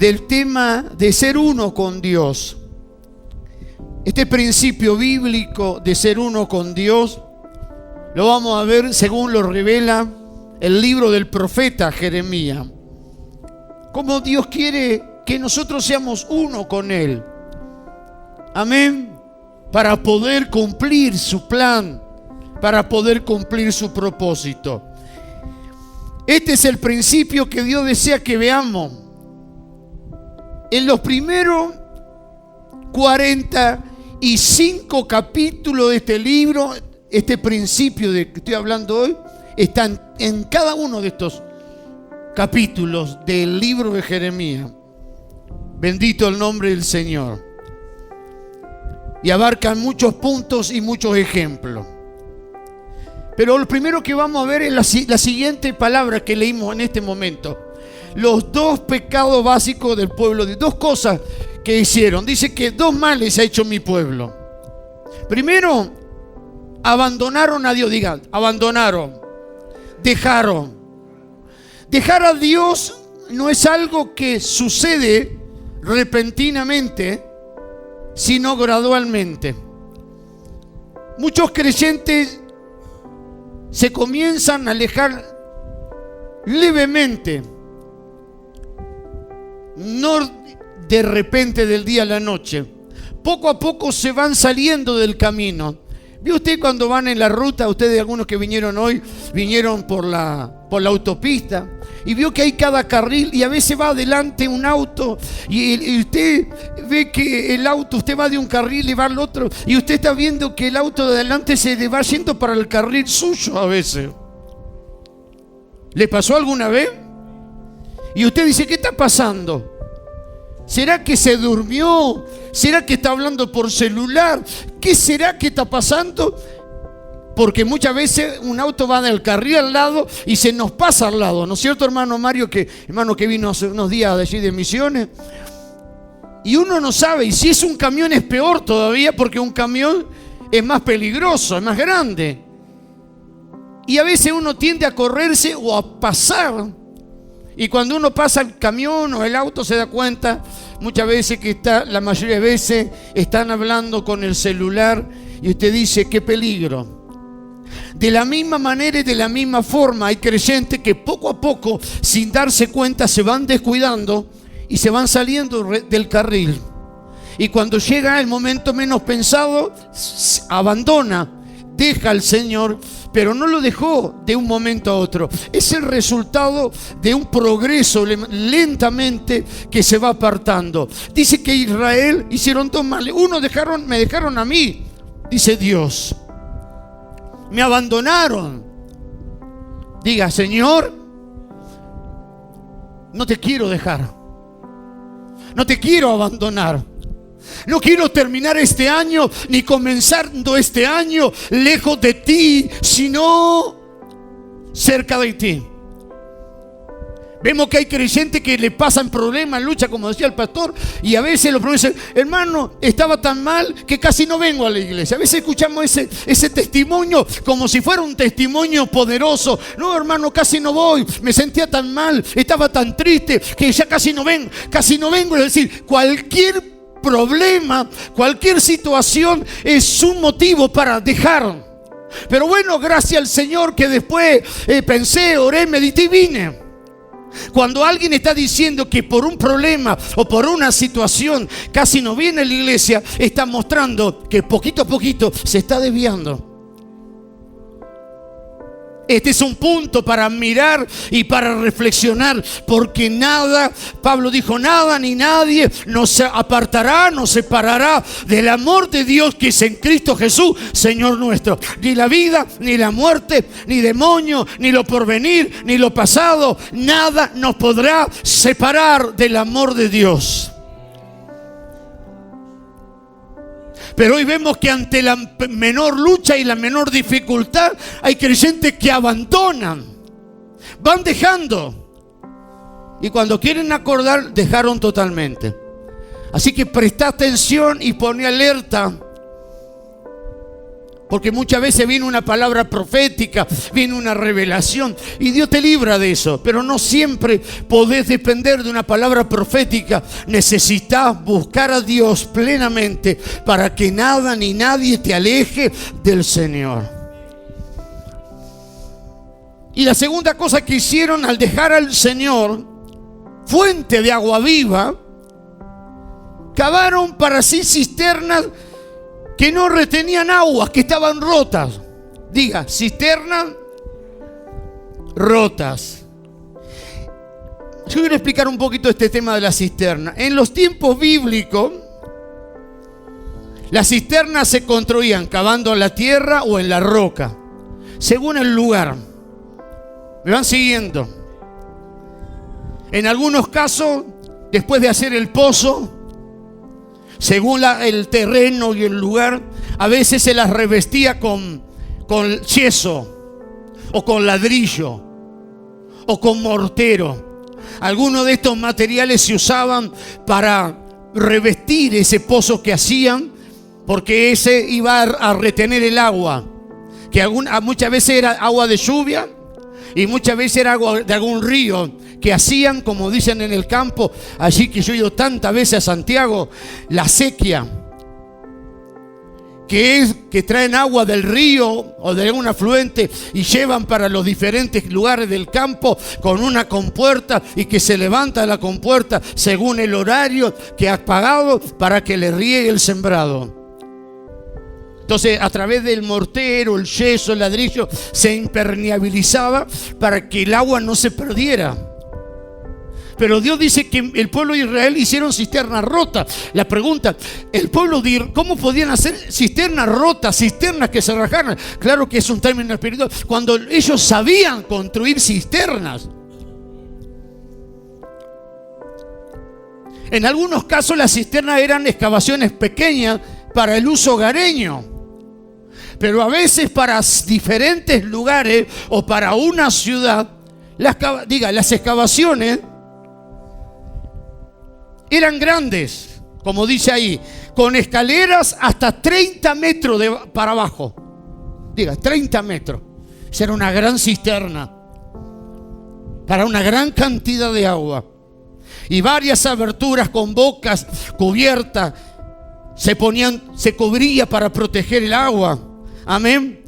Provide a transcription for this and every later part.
del tema de ser uno con Dios. Este principio bíblico de ser uno con Dios lo vamos a ver según lo revela el libro del profeta Jeremías. Cómo Dios quiere que nosotros seamos uno con Él. Amén. Para poder cumplir su plan, para poder cumplir su propósito. Este es el principio que Dios desea que veamos. En los primeros 45 capítulos de este libro, este principio de que estoy hablando hoy, están en cada uno de estos capítulos del libro de Jeremías. Bendito el nombre del Señor. Y abarcan muchos puntos y muchos ejemplos. Pero lo primero que vamos a ver es la siguiente palabra que leímos en este momento. Los dos pecados básicos del pueblo, de dos cosas que hicieron. Dice que dos males ha hecho mi pueblo. Primero, abandonaron a Dios. Digan, abandonaron, dejaron. Dejar a Dios no es algo que sucede repentinamente, sino gradualmente. Muchos creyentes se comienzan a alejar levemente, no de repente del día a la noche. Poco a poco se van saliendo del camino. ¿Vio usted cuando van en la ruta? Ustedes, algunos que vinieron hoy, vinieron por la autopista, y vio que hay cada carril y a veces va adelante un auto y usted ve que el auto, usted va de un carril y va al otro, y usted está viendo que el auto de adelante se le va yendo para el carril suyo a veces. ¿Le pasó alguna vez? Y usted dice, ¿qué está pasando? ¿Será que se durmió? ¿Será que está hablando por celular? ¿Qué será que está pasando? Porque muchas veces un auto va del carril al lado y se nos pasa al lado, ¿no es cierto, hermano Mario? Hermano que vino hace unos días de allí de Misiones. Y uno no sabe, y si es un camión es peor todavía, porque un camión es más peligroso, es más grande. Y a veces uno tiende a correrse o a pasar. Y cuando uno pasa el camión o el auto se da cuenta muchas veces que la mayoría de veces están hablando con el celular y usted dice, qué peligro. De la misma manera y de la misma forma hay creyentes que poco a poco, sin darse cuenta, se van descuidando y se van saliendo del carril. Y cuando llega el momento menos pensado, abandona, deja al Señor, pero no lo dejó de un momento a otro. Es el resultado de un progreso lentamente que se va apartando. Dice que Israel hicieron dos males. Uno, me dejaron a mí, dice Dios. Me abandonaron. Diga, Señor, no te quiero dejar. No te quiero abandonar. No quiero terminar este año ni comenzando este año lejos de ti, sino cerca de ti. Vemos que hay creyentes que le pasan problemas, lucha, como decía el pastor, y a veces los problemas dicen, hermano, estaba tan mal que casi no vengo a la iglesia. A veces escuchamos ese testimonio como si fuera un testimonio poderoso. No, hermano, casi no voy, me sentía tan mal, estaba tan triste que ya casi no vengo. Es decir, cualquier problema, cualquier situación es un motivo para dejar. Pero bueno, gracias al Señor que después pensé, oré, medité y vine. Cuando alguien está diciendo que por un problema o por una situación casi no viene a la iglesia, está mostrando que poquito a poquito se está desviando. Este es un punto para mirar y para reflexionar, porque nada, Pablo dijo, nada ni nadie nos apartará, nos separará del amor de Dios que es en Cristo Jesús, Señor nuestro. Ni la vida, ni la muerte, ni demonio, ni lo porvenir, ni lo pasado, nada nos podrá separar del amor de Dios. Pero hoy vemos que ante la menor lucha y la menor dificultad hay creyentes que abandonan, van dejando, y cuando quieren acordar dejaron totalmente. Así que presta atención y pone alerta, Porque muchas veces viene una palabra profética, viene una revelación y Dios te libra de eso. Pero no siempre podés depender de una palabra profética. Necesitas buscar a Dios plenamente para que nada ni nadie te aleje del Señor. Y la segunda cosa que hicieron al dejar al Señor, fuente de agua viva, cavaron para sí cisternas que no retenían agua, que estaban rotas. Diga, cisternas rotas. Yo quiero explicar un poquito este tema de la cisterna. En los tiempos bíblicos, las cisternas se construían cavando en la tierra o en la roca, según el lugar. ¿Me van siguiendo? En algunos casos, después de hacer el pozo, según el terreno y el lugar, a veces se las revestía con yeso, o con ladrillo, o con mortero. Algunos de estos materiales se usaban para revestir ese pozo que hacían, porque ese iba a retener el agua, que muchas veces era agua de lluvia y muchas veces era agua de algún río, que hacían, como dicen en el campo, allí que yo he ido tantas veces a Santiago, la sequía, que traen agua del río o de algún afluente y llevan para los diferentes lugares del campo con una compuerta, y que se levanta la compuerta según el horario que has pagado para que le riegue el sembrado. Entonces, a través del mortero, el yeso, el ladrillo, se impermeabilizaba para que el agua no se perdiera. Pero Dios dice que el pueblo de Israel hicieron cisternas rotas. La pregunta, el pueblo de Israel, ¿cómo podían hacer cisternas rotas, cisternas que se rajaran? Claro que es un término espiritual. Cuando ellos sabían construir cisternas. En algunos casos las cisternas eran excavaciones pequeñas para el uso hogareño. Pero a veces para diferentes lugares o para una ciudad, las excavaciones eran grandes, como dice ahí, con escaleras hasta 30 metros para abajo. Diga, 30 metros. Esa era una gran cisterna para una gran cantidad de agua. Y varias aberturas con bocas cubiertas se cubría para proteger el agua. Amén.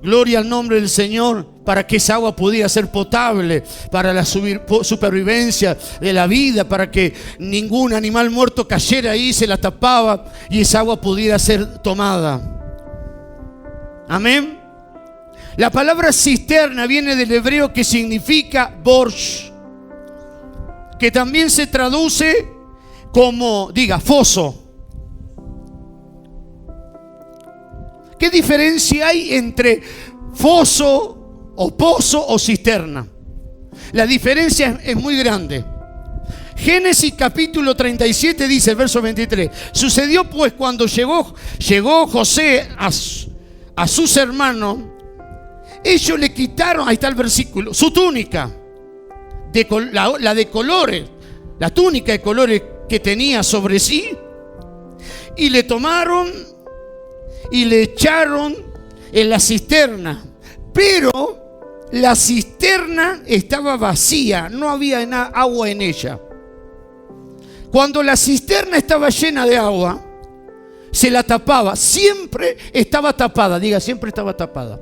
Gloria al nombre del Señor, para que esa agua pudiera ser potable para la supervivencia de la vida, para que ningún animal muerto cayera ahí, se la tapaba y esa agua pudiera ser tomada. Amén. La palabra cisterna viene del hebreo que significa borsh, que también se traduce como, diga, foso. ¿Qué diferencia hay entre foso o pozo o cisterna? La diferencia es muy grande. Génesis capítulo 37 dice, el verso 23: sucedió pues cuando llegó José a sus hermanos, ellos le quitaron, ahí está el versículo, su túnica, la de colores, la túnica de colores que tenía sobre sí, y le tomaron y le echaron en la cisterna. Pero la cisterna estaba vacía, no había agua en ella. Cuando la cisterna estaba llena de agua, se la tapaba, siempre estaba tapada, diga, siempre estaba tapada.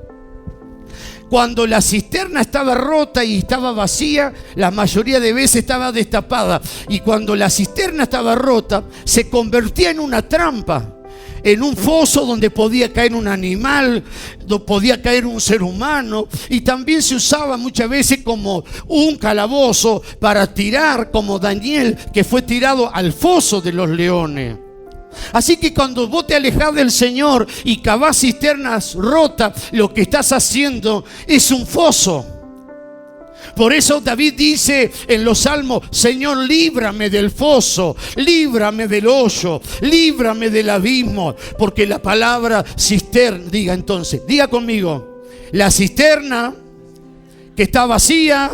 Cuando la cisterna estaba rota y estaba vacía, la mayoría de veces estaba destapada. Y cuando la cisterna estaba rota, se convertía en una trampa, en un foso donde podía caer un animal, donde podía caer un ser humano, y también se usaba muchas veces como un calabozo para tirar, como Daniel, que fue tirado al foso de los leones. Así que cuando vos te alejás del Señor y cavás cisternas rotas, lo que estás haciendo es un foso. Por eso David dice en los salmos: Señor, líbrame del foso, líbrame del hoyo, líbrame del abismo. Porque la palabra cisterna, diga entonces, diga conmigo, la cisterna que está vacía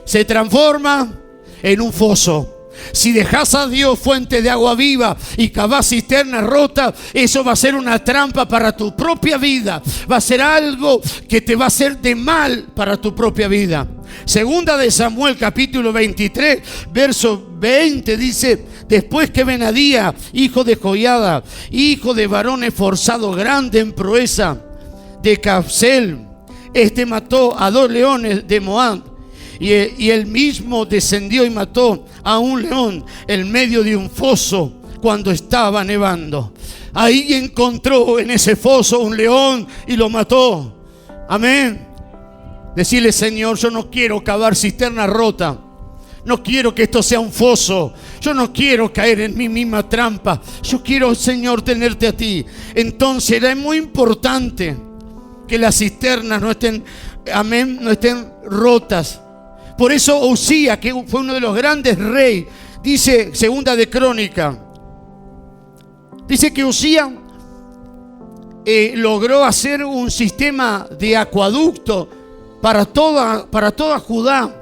se transforma en un foso. Si dejas a Dios fuente de agua viva y cavás cisterna rota, eso va a ser una trampa para tu propia vida. Va a ser algo que te va a hacer de mal para tu propia vida. Segunda de Samuel capítulo 23 verso 20 dice: después que Benadía, hijo de Joiada, hijo de varón esforzado, grande en proeza, de Capsel, mató a 2 leones de Moab, y él mismo descendió y mató a un león en medio de un foso cuando estaba nevando. Ahí encontró en ese foso un león y lo mató. Amén. Decirle: Señor, yo no quiero cavar cisterna rota. No quiero que esto sea un foso. Yo no quiero caer en mi misma trampa. Yo quiero, Señor, tenerte a ti. Entonces era muy importante que las cisternas no estén, amén, no estén rotas. Por eso Usía, que fue uno de los grandes reyes, dice segunda de Crónica, dice que Usía logró hacer un sistema de acueducto para toda Judá.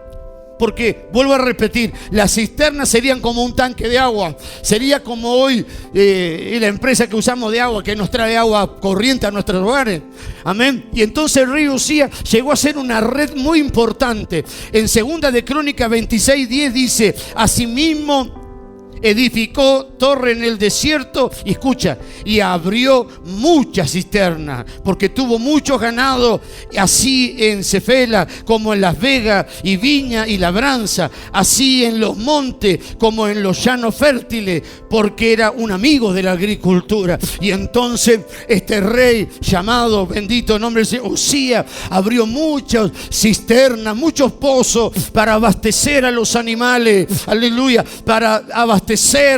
Porque, vuelvo a repetir, las cisternas serían como un tanque de agua. Sería como hoy la empresa que usamos de agua, que nos trae agua corriente a nuestros hogares. Amén. Y entonces el rey Usía llegó a ser una red muy importante. En segunda de Crónica 26:10 dice: asimismo edificó torre en el desierto, y escucha, y abrió muchas cisternas, porque tuvo mucho ganado, así en Cefela como en Las Vegas, y viña y labranza, así en los montes como en los llanos fértiles, porque era un amigo de la agricultura. Y entonces este rey llamado, bendito nombre del Señor, Usía, abrió muchas cisternas, muchos pozos para abastecer a los animales, aleluya, para abastecer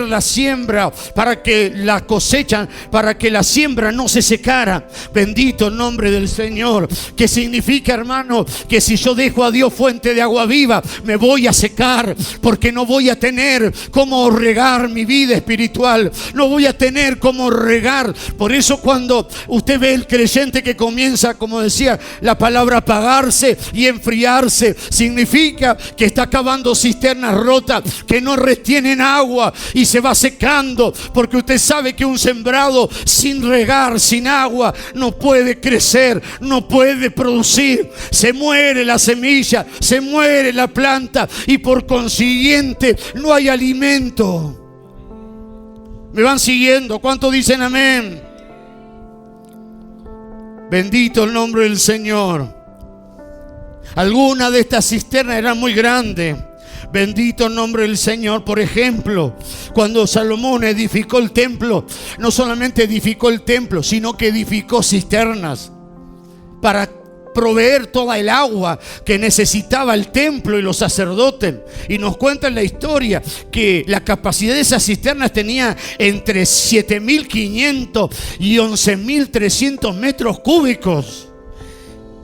la siembra, para que la cosecha, para que la siembra no se secara. Bendito el nombre del Señor. Que significa, hermano, que si yo dejo a Dios fuente de agua viva, me voy a secar, porque no voy a tener cómo regar mi vida espiritual, no voy a tener cómo regar. Por eso cuando usted ve el creyente que comienza, como decía la palabra, a apagarse y enfriarse, significa que está cavando cisternas rotas que no retienen agua y se va secando, porque usted sabe que un sembrado sin regar, sin agua, no puede crecer, no puede producir. Se muere la semilla, se muere la planta, y por consiguiente no hay alimento. ¿Me van siguiendo? ¿Cuántos dicen amén? Bendito el nombre del Señor. Algunas de estas cisternas eran muy grandes. Bendito el nombre del Señor. Por ejemplo, cuando Salomón edificó el templo, no solamente edificó el templo, sino que edificó cisternas para proveer toda el agua que necesitaba el templo y los sacerdotes. Y nos cuentan la historia que la capacidad de esas cisternas tenía entre 7.500 y 11.300 metros cúbicos.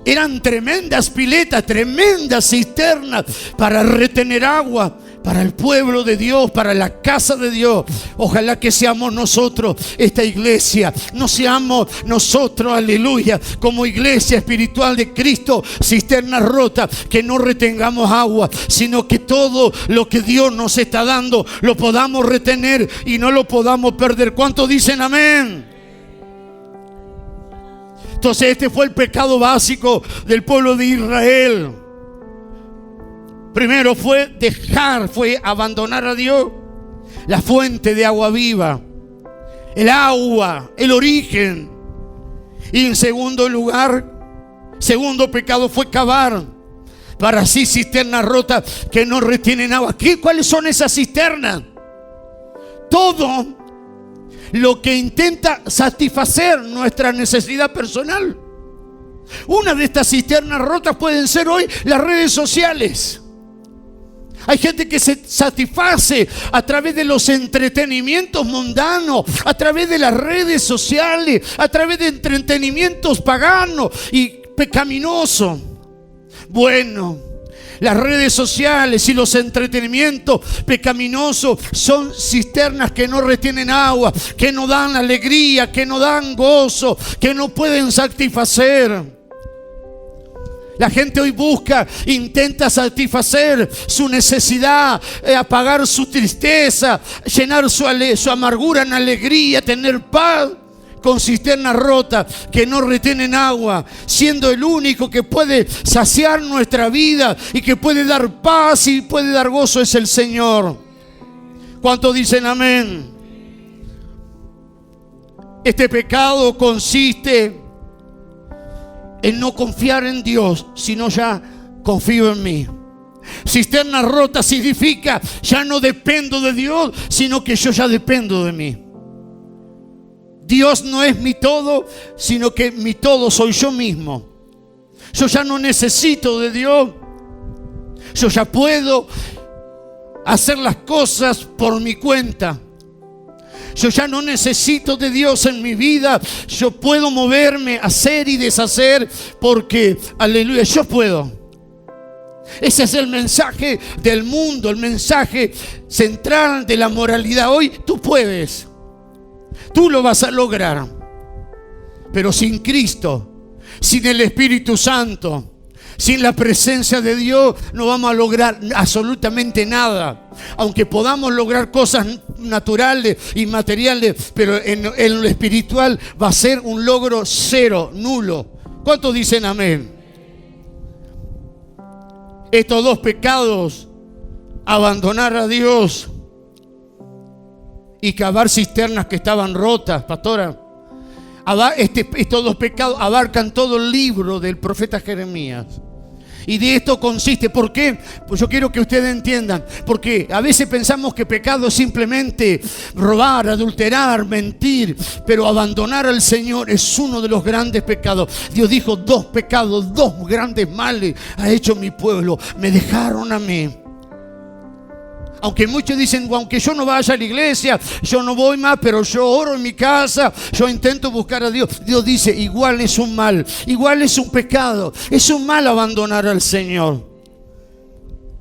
Eran tremendas piletas, tremendas cisternas para retener agua para el pueblo de Dios, para la casa de Dios. Ojalá que seamos nosotros, esta iglesia, no seamos nosotros, aleluya, como iglesia espiritual de Cristo, cisternas rotas, que no retengamos agua, sino que todo lo que Dios nos está dando lo podamos retener y no lo podamos perder. ¿Cuántos dicen amén? Entonces este fue el pecado básico del pueblo de Israel. Primero fue abandonar a Dios, la fuente de agua viva, el agua, el origen. Y en segundo lugar, segundo pecado fue cavar para sí cisternas rotas que no retienen agua. ¿Cuáles son esas cisternas? Todo lo que intenta satisfacer nuestra necesidad personal. Una de estas cisternas rotas pueden ser hoy las redes sociales. Hay gente que se satisface a través de los entretenimientos mundanos, a través de las redes sociales, a través de entretenimientos paganos y pecaminosos. Bueno, las redes sociales y los entretenimientos pecaminosos son cisternas que no retienen agua, que no dan alegría, que no dan gozo, que no pueden satisfacer. La gente hoy busca, intenta satisfacer su necesidad, apagar su tristeza, llenar su amargura en alegría, tener paz, con cisternas rotas que no retienen agua, siendo el único que puede saciar nuestra vida y que puede dar paz y puede dar gozo es el Señor. ¿Cuántos dicen amén? Este pecado consiste en no confiar en Dios, sino ya confío en mí. Cisterna rota significa ya no dependo de Dios, sino que yo ya dependo de mí. Dios no es mi todo, sino que mi todo soy yo mismo. Yo ya no necesito de Dios. Yo ya puedo hacer las cosas por mi cuenta. Yo ya no necesito de Dios en mi vida. Yo puedo moverme, hacer y deshacer porque, aleluya, yo puedo. Ese es el mensaje del mundo, el mensaje central de la moralidad. Hoy tú puedes. Tú lo vas a lograr. Pero sin Cristo, sin el Espíritu Santo, sin la presencia de Dios, no vamos a lograr absolutamente nada. Aunque podamos lograr cosas naturales y materiales, pero en lo espiritual va a ser un logro cero, nulo. ¿Cuántos dicen amén? Estos dos pecados, abandonar a Dios y cavar cisternas que estaban rotas, pastora, estos dos pecados abarcan todo el libro del profeta Jeremías. Y de esto consiste. ¿Por qué? Pues yo quiero que ustedes entiendan. Porque a veces pensamos que pecado es simplemente robar, adulterar, mentir. Pero abandonar al Señor es uno de los grandes pecados. Dios dijo: dos pecados, dos grandes males ha hecho mi pueblo. Me dejaron a mí. Aunque muchos dicen: aunque yo no vaya a la iglesia, yo no voy más, pero yo oro en mi casa, yo intento buscar a Dios. Dios dice: igual es un mal, igual es un pecado, es un mal abandonar al Señor.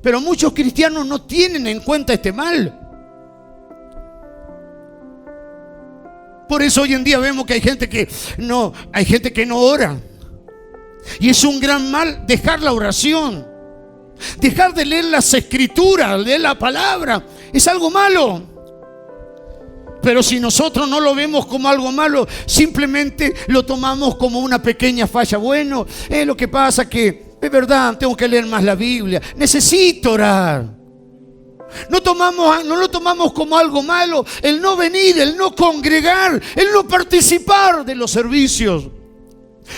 Pero muchos cristianos no tienen en cuenta este mal. Por eso hoy en día vemos que hay gente que no ora. Y es un gran mal dejar la oración. Dejar de leer las escrituras, leer la palabra, es algo malo. Pero si nosotros no lo vemos como algo malo, simplemente lo tomamos como una pequeña falla. Bueno, lo que pasa que es verdad, tengo que leer más la Biblia, necesito orar. No lo tomamos como algo malo el no venir, el no congregar, el no participar de los servicios.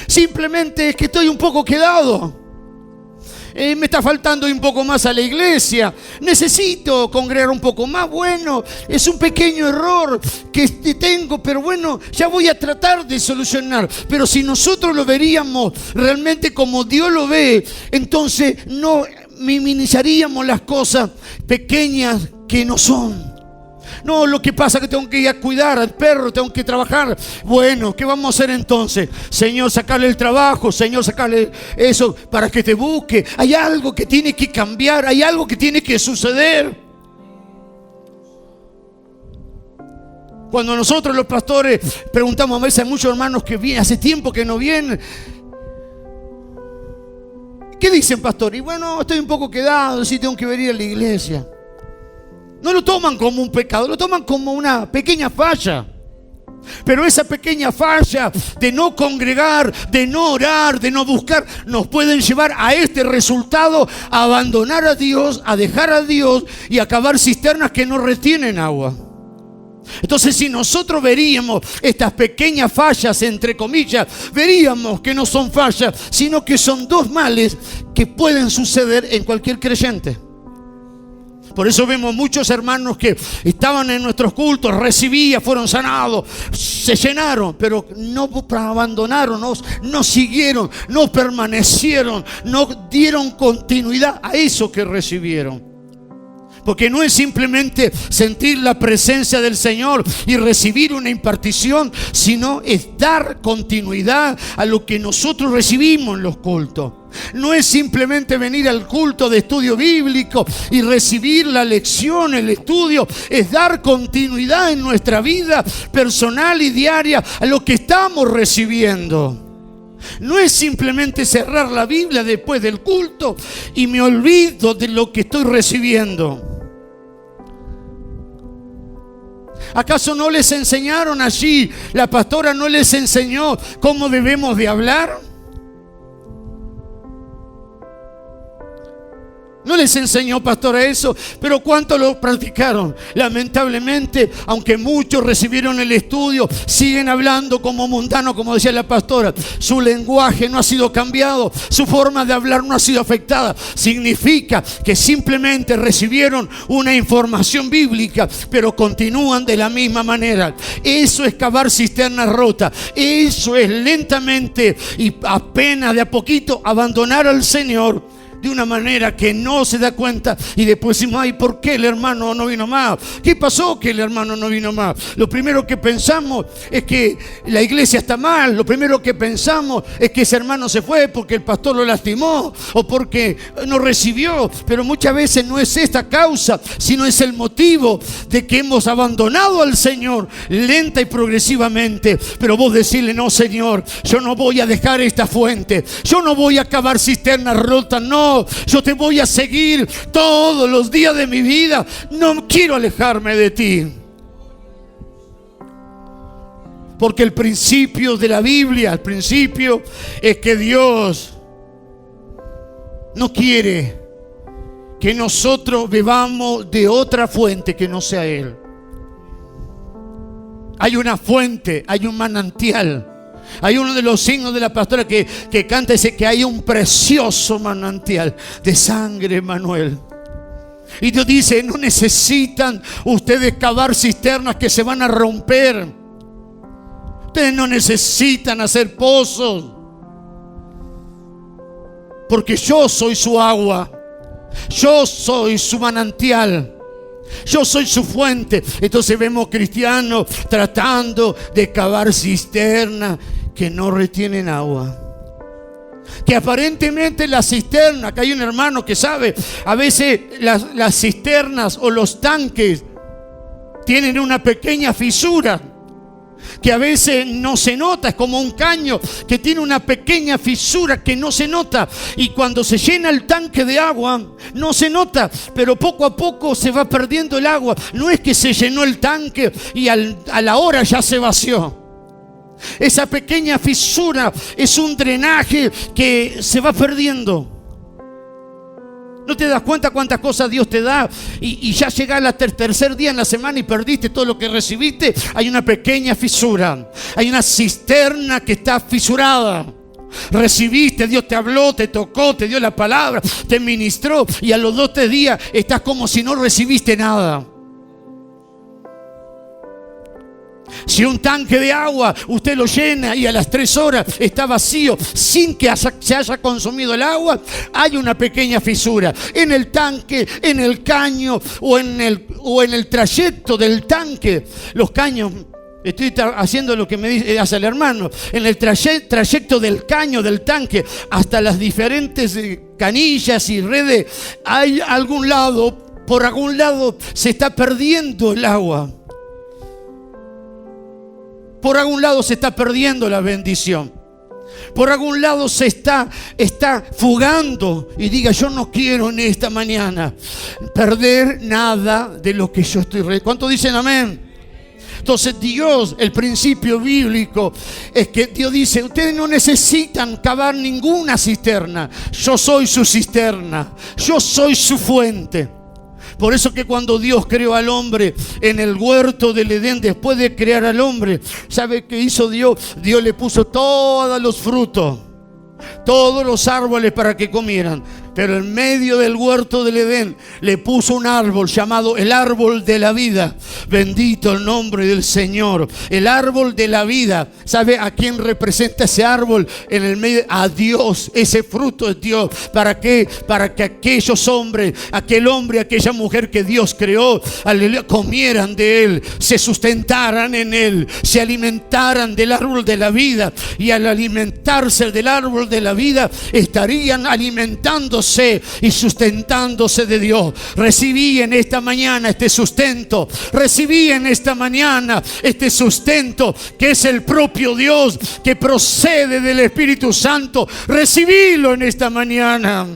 Simplemente es que estoy un poco quedado. Me está faltando un poco más a la iglesia. Necesito congregar un poco más. Bueno, es un pequeño error que tengo, pero bueno, ya voy a tratar de solucionar. Pero si nosotros lo veríamos realmente como Dios lo ve, entonces no minimizaríamos las cosas pequeñas que no son. No, lo que pasa es que tengo que ir a cuidar al perro, tengo que trabajar. Bueno, ¿qué vamos a hacer entonces? Señor, sacarle el trabajo, Señor, sacarle eso para que te busque. Hay algo que tiene que cambiar, hay algo que tiene que suceder. Cuando nosotros los pastores preguntamos, a veces hay muchos hermanos que vienen, hace tiempo que no vienen. ¿Qué dicen, pastor? Y bueno, estoy un poco quedado, sí tengo que venir a la iglesia. No lo toman como un pecado, lo toman como una pequeña falla. Pero esa pequeña falla de no congregar, de no orar, de no buscar, nos pueden llevar a este resultado: a abandonar a Dios, a dejar a Dios y a cavar cisternas que no retienen agua. Entonces, si nosotros veríamos estas pequeñas fallas, entre comillas, veríamos que no son fallas, sino que son dos males que pueden suceder en cualquier creyente. Por eso vemos muchos hermanos que estaban en nuestros cultos, recibían, fueron sanados, se llenaron, pero no abandonaron, no siguieron, no permanecieron, no dieron continuidad a eso que recibieron. Porque no es simplemente sentir la presencia del Señor y recibir una impartición, sino es dar continuidad a lo que nosotros recibimos en los cultos. No es simplemente venir al culto de estudio bíblico y recibir la lección, el estudio. Es dar continuidad en nuestra vida personal y diaria a lo que estamos recibiendo. No es simplemente cerrar la Biblia después del culto y me olvido de lo que estoy recibiendo. ¿Acaso no les enseñaron allí? La pastora no les enseñó cómo debemos de hablar. No les enseñó, pastora, eso, pero ¿cuánto lo practicaron? Lamentablemente, aunque muchos recibieron el estudio, siguen hablando como mundano, como decía la pastora. Su lenguaje no ha sido cambiado, su forma de hablar no ha sido afectada. Significa que simplemente recibieron una información bíblica, pero continúan de la misma manera. Eso es cavar cisternas rotas. Eso es lentamente y apenas de a poquito abandonar al Señor de una manera que no se da cuenta, y después decimos: ay, ¿por qué el hermano no vino más? ¿Qué pasó que el hermano no vino más? Lo primero que pensamos es que la iglesia está mal. Lo primero que pensamos es que ese hermano se fue porque el pastor lo lastimó o porque no recibió. Pero muchas veces no es esta causa, sino es el motivo de que hemos abandonado al Señor lenta y progresivamente. Pero vos decirle: no, Señor, yo no voy a dejar esta fuente, yo no voy a cavar cisternas rotas, no, yo te voy a seguir todos los días de mi vida. No quiero alejarme de ti. Porque el principio de la Biblia, el principio es que Dios no quiere que nosotros bebamos de otra fuente que no sea Él. Hay una fuente, hay un manantial. Hay uno de los signos de la pastora que canta, dice que hay un precioso manantial de sangre, Manuel. Y Dios dice: no necesitan ustedes cavar cisternas que se van a romper. Ustedes no necesitan hacer pozos, porque yo soy su agua, yo soy su manantial, yo soy su fuente. Entonces vemos cristianos tratando de cavar cisternas que no retienen agua. Que aparentemente la cisterna, que hay un hermano que sabe, a veces las cisternas o los tanques tienen una pequeña fisura que a veces no se nota. Es como un caño que tiene una pequeña fisura que no se nota, y cuando se llena el tanque de agua no se nota, pero poco a poco se va perdiendo el agua. No es que se llenó el tanque y a la hora ya se vació. Esa pequeña fisura es un drenaje que se va perdiendo. ¿No te das cuenta cuántas cosas Dios te da y ya llega al tercer día en la semana y perdiste todo lo que recibiste? Hay una pequeña fisura, hay una cisterna que está fisurada. Recibiste, Dios te habló, te tocó, te dio la palabra, te ministró, y a los 2-3 días estás como si no recibiste nada. Si un tanque de agua usted lo llena y a las 3 horas está vacío sin que se haya consumido el agua, hay una pequeña fisura en el tanque, en el caño o en el trayecto del tanque. Los caños, estoy haciendo lo que me dice hace el hermano, en el trayecto del caño, del tanque, hasta las diferentes canillas y redes, hay algún lado, por algún lado se está perdiendo el agua. Por algún lado se está perdiendo la bendición. Por algún lado se está fugando. Y diga: yo no quiero en esta mañana perder nada de lo que yo estoy. ¿Cuántos dicen amén? Entonces Dios, el principio bíblico es que Dios dice: ustedes no necesitan cavar ninguna cisterna. Yo soy su cisterna. Yo soy su fuente. Por eso que cuando Dios creó al hombre en el huerto del Edén, después de crear al hombre, ¿sabe qué hizo Dios? Dios le puso todos los frutos, todos los árboles para que comieran. Pero en medio del huerto del Edén le puso un árbol llamado el árbol de la vida. Bendito el nombre del Señor. El árbol de la vida. ¿Sabe a quién representa ese árbol? En el medio, a Dios. Ese fruto es Dios. ¿Para qué? Para que aquellos hombres, aquel hombre, aquella mujer que Dios creó, aleluya, comieran de él, se sustentaran en él, se alimentaran del árbol de la vida. Y al alimentarse del árbol de la vida, estarían alimentándose agarrándose y sustentándose de Dios. Recibí en esta mañana este sustento. Recibí en esta mañana este sustento que es el propio Dios, que procede del Espíritu Santo. Recibílo en esta mañana.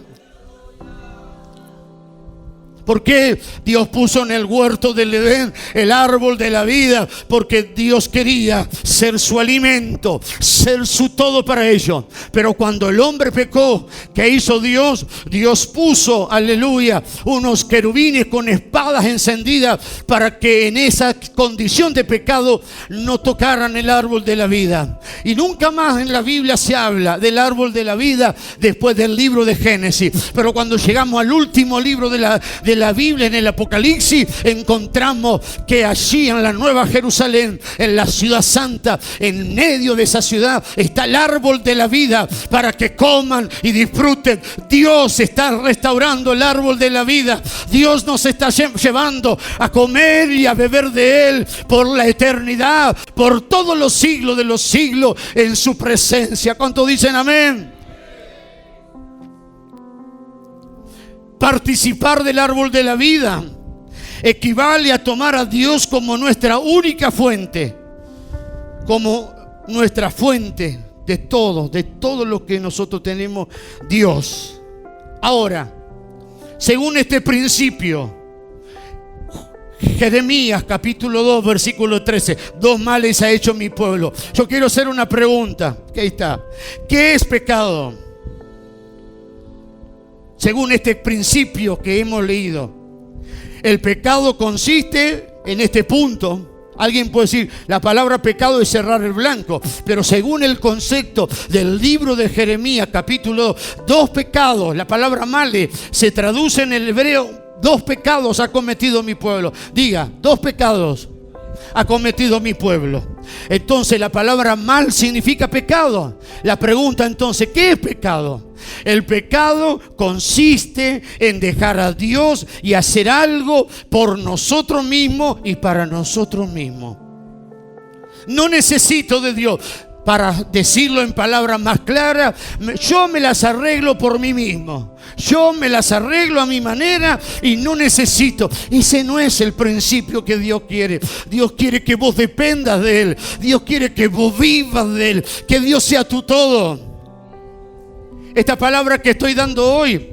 ¿Por qué Dios puso en el huerto del Edén el árbol de la vida? Porque Dios quería ser su alimento, ser su todo para ellos. Pero cuando el hombre pecó, ¿qué hizo Dios? Dios puso, aleluya, unos querubines con espadas encendidas para que en esa condición de pecado no tocaran el árbol de la vida. Y nunca más en la Biblia se habla del árbol de la vida después del libro de Génesis. Pero cuando llegamos al último libro de la Biblia, en el Apocalipsis, encontramos que allí en la Nueva Jerusalén, en la ciudad santa, en medio de esa ciudad está el árbol de la vida para que coman y disfruten. Dios está restaurando el árbol de la vida. Dios nos está llevando a comer y a beber de él por la eternidad, por todos los siglos de los siglos en su presencia. ¿Cuántos dicen amén? Participar del árbol de la vida equivale a tomar a Dios como nuestra única fuente, como nuestra fuente de todo lo que nosotros tenemos, Dios. Ahora, según este principio, Jeremías capítulo 2 versículo 13, 2 males ha hecho mi pueblo. Yo quiero hacer una pregunta, que ahí está. ¿Qué es pecado? Según este principio que hemos leído, el pecado consiste en este punto. Alguien puede decir, la palabra pecado es cerrar el blanco, pero según el concepto del libro de Jeremías capítulo 2 pecados, la palabra male se traduce en el hebreo, 2 pecados ha cometido mi pueblo. Diga, 2 pecados ha cometido mi pueblo. Entonces la palabra mal significa pecado. La pregunta entonces, ¿qué es pecado? El pecado consiste en dejar a Dios y hacer algo por nosotros mismos y para nosotros mismos. No necesito de Dios. Para decirlo en palabras más claras, yo me las arreglo por mí mismo. Yo me las arreglo a mi manera y no necesito. Ese no es el principio que Dios quiere. Dios quiere que vos dependas de Él. Dios quiere que vos vivas de Él. Que Dios sea tu todo. Esta palabra que estoy dando hoy,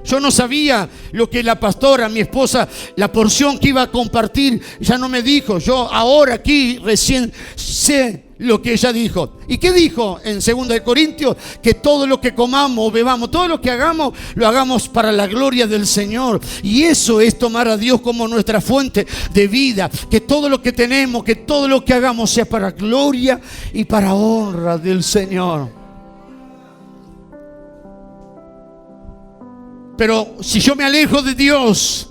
yo no sabía lo que la pastora, mi esposa, la porción que iba a compartir, ya no me dijo. Yo ahora aquí recién sé lo que ella dijo. ¿Y qué dijo en 2 de Corintios? Que todo lo que comamos o bebamos, todo lo que hagamos, lo hagamos para la gloria del Señor. Y eso es tomar a Dios como nuestra fuente de vida. Que todo lo que tenemos, que todo lo que hagamos sea para gloria y para honra del Señor. Pero si yo me alejo de Dios,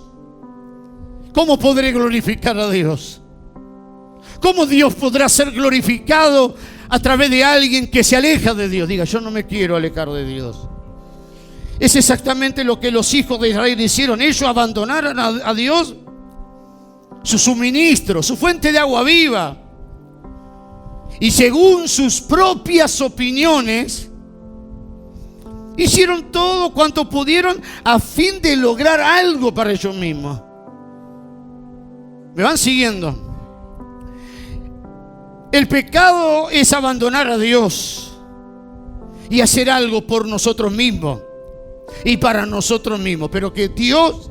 ¿cómo podré glorificar a Dios? ¿Cómo Dios podrá ser glorificado a través de alguien que se aleja de Dios? Diga, yo no me quiero alejar de Dios. Es exactamente lo que los hijos de Israel hicieron. Ellos abandonaron a Dios, su suministro, su fuente de agua viva. Y según sus propias opiniones, hicieron todo cuanto pudieron a fin de lograr algo para ellos mismos. ¿Me van siguiendo? El pecado es abandonar a Dios y hacer algo por nosotros mismos y para nosotros mismos. Pero que Dios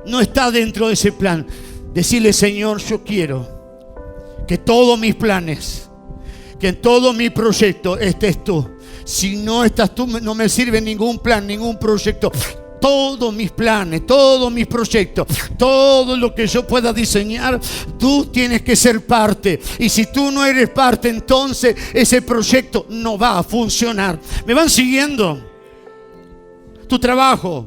no está dentro de ese plan. Decirle, Señor, yo quiero que todos mis planes, que en todo mi proyecto estés tú. Si no estás tú, no me sirve ningún plan, ningún proyecto. Todos mis planes, todos mis proyectos, todo lo que yo pueda diseñar, tú tienes que ser parte. Y si tú no eres parte, entonces ese proyecto no va a funcionar. ¿Me van siguiendo? Tu trabajo,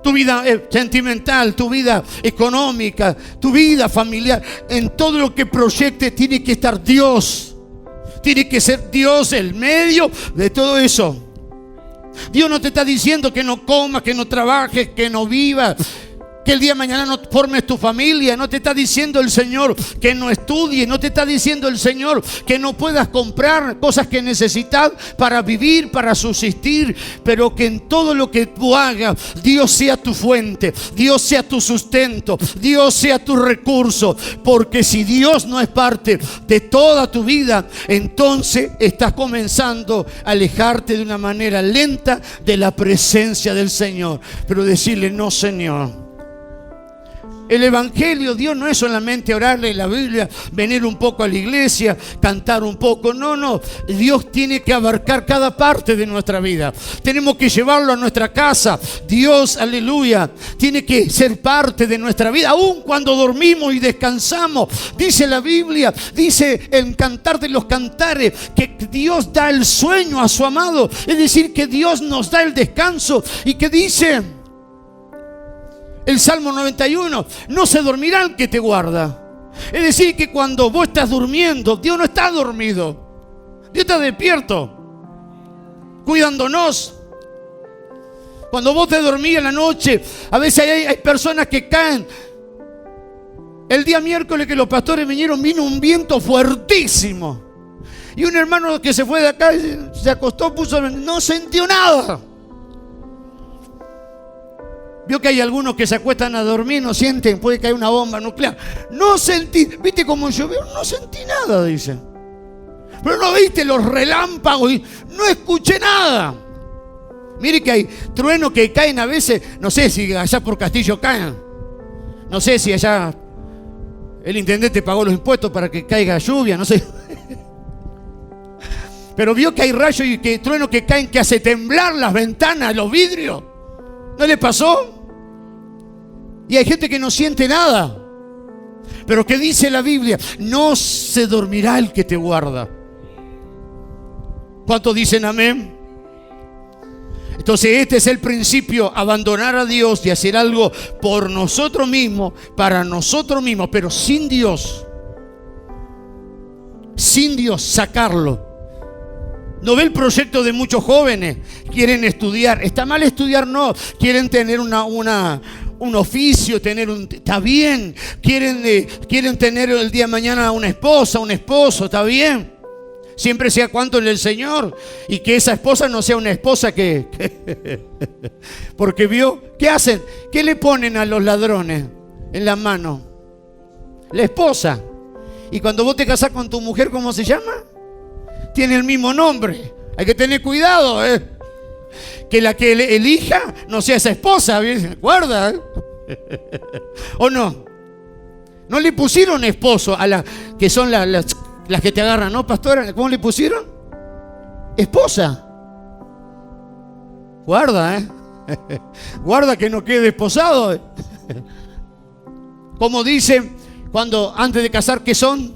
tu vida sentimental, tu vida económica, tu vida familiar, en todo lo que proyecte tiene que estar Dios. Tiene que ser Dios el medio de todo eso. Dios no te está diciendo que no comas, que no trabajes, que no vivas, que el día de mañana no formes tu familia. No te está diciendo el Señor que no estudies. No te está diciendo el Señor que no puedas comprar cosas que necesitas para vivir, para subsistir. Pero que en todo lo que tú hagas, Dios sea tu fuente, Dios sea tu sustento, Dios sea tu recurso. Porque si Dios no es parte de toda tu vida, entonces estás comenzando a alejarte de una manera lenta de la presencia del Señor. Pero decirle: no, Señor. El evangelio, Dios no es solamente orarle la Biblia, venir un poco a la iglesia, cantar un poco. No. Dios tiene que abarcar cada parte de nuestra vida. Tenemos que llevarlo a nuestra casa. Dios, aleluya, tiene que ser parte de nuestra vida, aun cuando dormimos y descansamos. Dice la Biblia, dice el Cantar de los Cantares, que Dios da el sueño a su amado. Es decir, que Dios nos da el descanso. Y que dice el Salmo 91, no se dormirá el que te guarda. Es decir, que cuando vos estás durmiendo, Dios no está dormido. Dios está despierto, cuidándonos. Cuando vos te dormís en la noche, a veces hay personas que caen. El día miércoles que los pastores vinieron, vino un viento fuertísimo. Y un hermano que se fue de acá, se acostó, no sintió nada. Vio que hay algunos que se acuestan a dormir, no sienten, puede caer una bomba nuclear. No sentí, ¿viste cómo llovió? No sentí nada, dice. Pero no viste los relámpagos y no escuché nada. Mire que hay truenos que caen a veces, no sé si allá por Castillo caen. No sé si allá el intendente pagó los impuestos para que caiga lluvia, no sé. Pero vio que hay rayos y que truenos que caen que hace temblar las ventanas, los vidrios. ¿No le pasó? Y hay gente que no siente nada. Pero que dice la Biblia: no se dormirá el que te guarda. ¿Cuántos dicen amén? Entonces este es el principio: abandonar a Dios y hacer algo por nosotros mismos, para nosotros mismos, pero sin Dios. Sin Dios, sacarlo. ¿No ve el proyecto de muchos jóvenes? Quieren estudiar. ¿Está mal estudiar? No. Quieren tener un oficio, está bien. Quieren tener el día de mañana una esposa, un esposo, está bien. Siempre sea cuanto en el Señor. Y que esa esposa no sea una esposa que porque vio, ¿qué hacen? ¿Qué le ponen a los ladrones en la mano? La esposa. Y cuando vos te casás con tu mujer, ¿cómo se llama? Tiene el mismo nombre. Hay que tener cuidado, que la que elija no sea esa esposa, guarda, ¿o no? No le pusieron esposo a las que son las que te agarran, ¿no, pastora? ¿Cómo le pusieron? Esposa. Guarda, guarda que no quede esposado. Como dicen, cuando antes de casar, ¿qué son?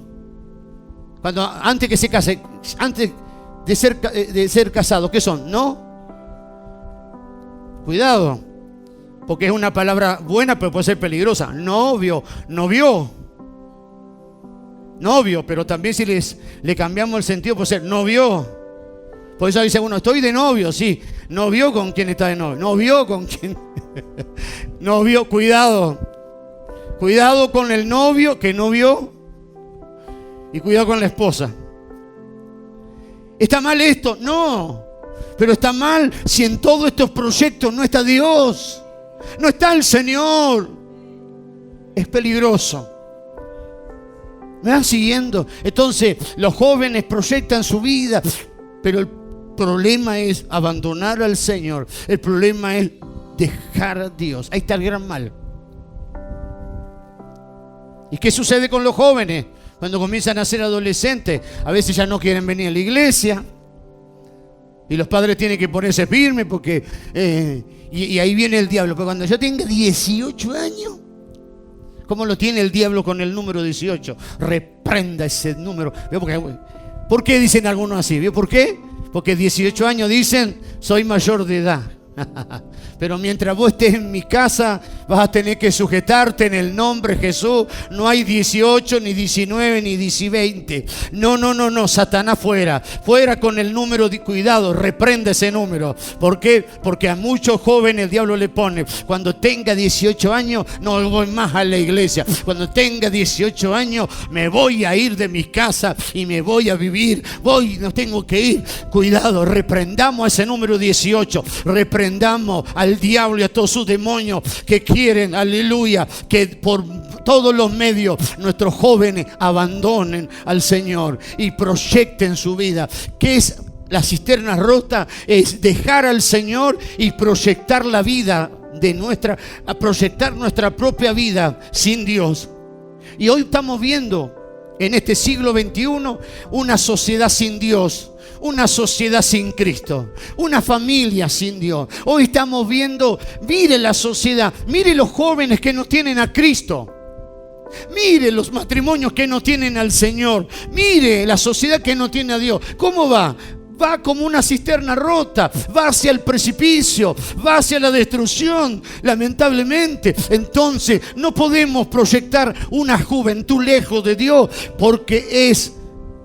Cuando antes que se case, antes de ser casado, ¿qué son? ¿No? Cuidado, porque es una palabra buena, pero puede ser peligrosa. Novio, pero también si le cambiamos el sentido, puede ser novio. Por eso dice uno: estoy de novio, sí. Novio con quién está de novio. Novio con quién. Novio, cuidado. Cuidado con el novio que no vio. Y cuidado con la esposa. ¿Está mal esto? No. Pero está mal si en todos estos proyectos no está Dios, no está el Señor. Es peligroso. ¿Me van siguiendo? Entonces los jóvenes proyectan su vida, pero el problema es abandonar al Señor. El problema es dejar a Dios. Ahí está el gran mal. ¿Y qué sucede con los jóvenes? Cuando comienzan a ser adolescentes, a veces ya no quieren venir a la iglesia. Y los padres tienen que ponerse firmes porque... y ahí viene el diablo. Pero cuando yo tenga 18 años... ¿Cómo lo tiene el diablo con el número 18? Reprenda ese número. ¿Por qué dicen algunos así? ¿Por qué? Porque 18 años dicen: soy mayor de edad. Pero mientras vos estés en mi casa, vas a tener que sujetarte en el nombre de Jesús. No hay 18, ni 19, ni 20. No, Satanás fuera. Fuera con el número de cuidado, reprende ese número. ¿Por qué? Porque a muchos jóvenes el diablo le pone: cuando tenga 18 años, no voy más a la iglesia. Cuando tenga 18 años, me voy a ir de mi casa y me voy a vivir. No tengo que ir. Cuidado, reprendamos a ese número 18. Reprendamos al diablo y a todos sus demonios que quieren, aleluya, que por todos los medios nuestros jóvenes abandonen al Señor y proyecten su vida. ¿Qué es la cisterna rota? Es dejar al Señor y proyectar la vida a proyectar nuestra propia vida sin Dios. Y hoy estamos viendo en este siglo XXI una sociedad sin Dios, una sociedad sin Cristo, una familia sin Dios. Hoy estamos viendo, mire la sociedad, mire los jóvenes que no tienen a Cristo, mire los matrimonios que no tienen al Señor, mire la sociedad que no tiene a Dios. ¿Cómo va? Va como una cisterna rota, va hacia el precipicio, va hacia la destrucción, lamentablemente. Entonces no podemos proyectar una juventud lejos de Dios, porque es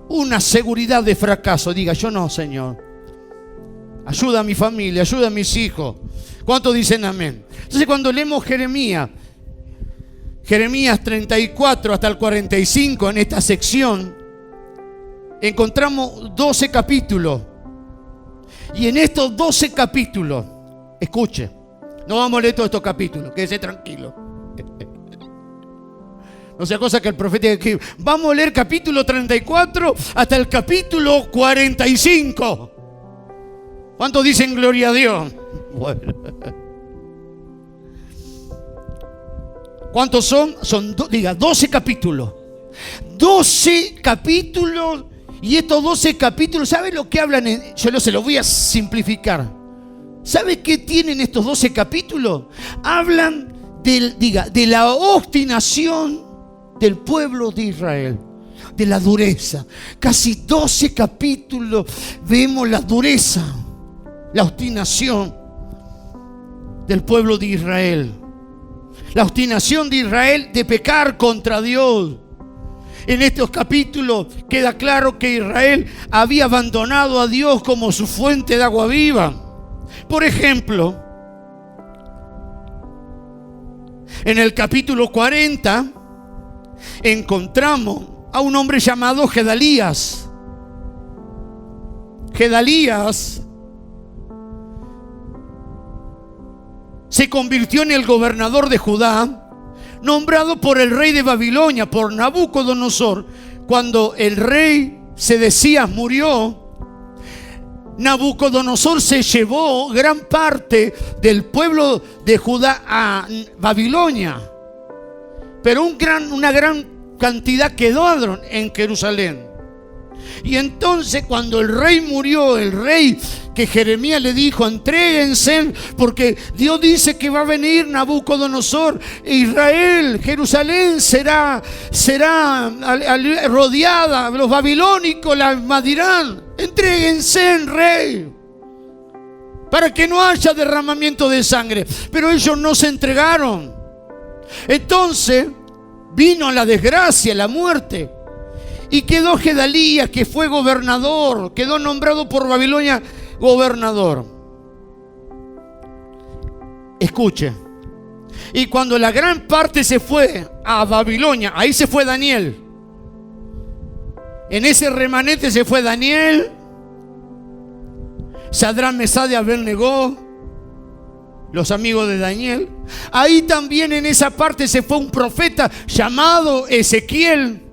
una seguridad de fracaso. Diga: yo no, Señor. Ayuda a mi familia, ayuda a mis hijos. ¿Cuántos dicen amén? Entonces, cuando leemos Jeremías 34 hasta el 45, en esta sección, encontramos 12 capítulos. Y en estos 12 capítulos, escuche, no vamos a leer todos estos capítulos, quédese tranquilo. No sea cosa que el profeta escribe. Vamos a leer capítulo 34 hasta el capítulo 45. ¿Cuántos dicen gloria a Dios? Bueno. ¿Cuántos son? Diga, 12 capítulos. 12 capítulos. Y estos 12 capítulos, ¿sabe lo que hablan? Yo se los voy a simplificar. ¿Sabe qué tienen estos 12 capítulos? Hablan de la obstinación del pueblo de Israel, de la dureza. Casi 12 capítulos vemos la dureza, la obstinación del pueblo de Israel, la obstinación de Israel de pecar contra Dios. En estos capítulos queda claro que Israel había abandonado a Dios como su fuente de agua viva. Por ejemplo, en el capítulo 40 encontramos a un hombre llamado Gedalías. Gedalías se convirtió en el gobernador de Judá, nombrado por el rey de Babilonia, por Nabucodonosor. Cuando el rey Sedecías murió, Nabucodonosor se llevó gran parte del pueblo de Judá a Babilonia, pero una gran cantidad quedó en Jerusalén. Y entonces, cuando el rey murió, el rey que Jeremías le dijo: entréguense, porque Dios dice que va a venir Nabucodonosor, Israel, Jerusalén será rodeada, los babilónicos la invadirán. Entréguense, rey, para que no haya derramamiento de sangre. Pero ellos no se entregaron. Entonces vino la desgracia, la muerte, y quedó Gedalías, que fue gobernador, quedó nombrado por Babilonia gobernador. Escuche. Y cuando la gran parte se fue a Babilonia, ahí se fue Daniel. En ese remanente se fue Daniel, Sadrach, Mesach y Abed-Negó, los amigos de Daniel. Ahí también en esa parte se fue un profeta llamado Ezequiel,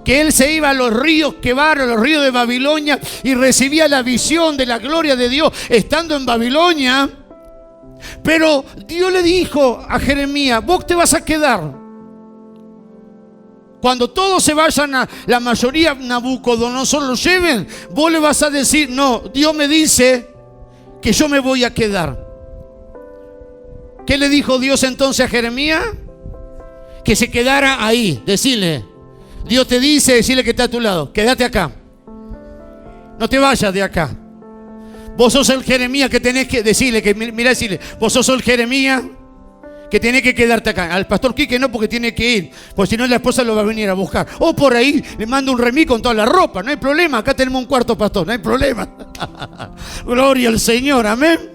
que él se iba a los ríos Quebar, a los ríos de Babilonia, y recibía la visión de la gloria de Dios estando en Babilonia. Pero Dios le dijo a Jeremías: vos te vas a quedar. Cuando todos se vayan, la mayoría, Nabucodonosor lo lleven, vos le vas a decir: no, Dios me dice que yo me voy a quedar. ¿Qué le dijo Dios entonces a Jeremías? Que se quedara ahí. Decirle: Dios te dice, decirle que está a tu lado: quédate acá, no te vayas de acá. Vos sos el Jeremías que tenés que decirle, decirle, vos sos el Jeremías que tiene que quedarte acá. Al pastor Quique no, porque tiene que ir, porque si no la esposa lo va a venir a buscar. O por ahí le mando un remis con toda la ropa, no hay problema. Acá tenemos un cuarto pastor, no hay problema. Gloria al Señor, amén.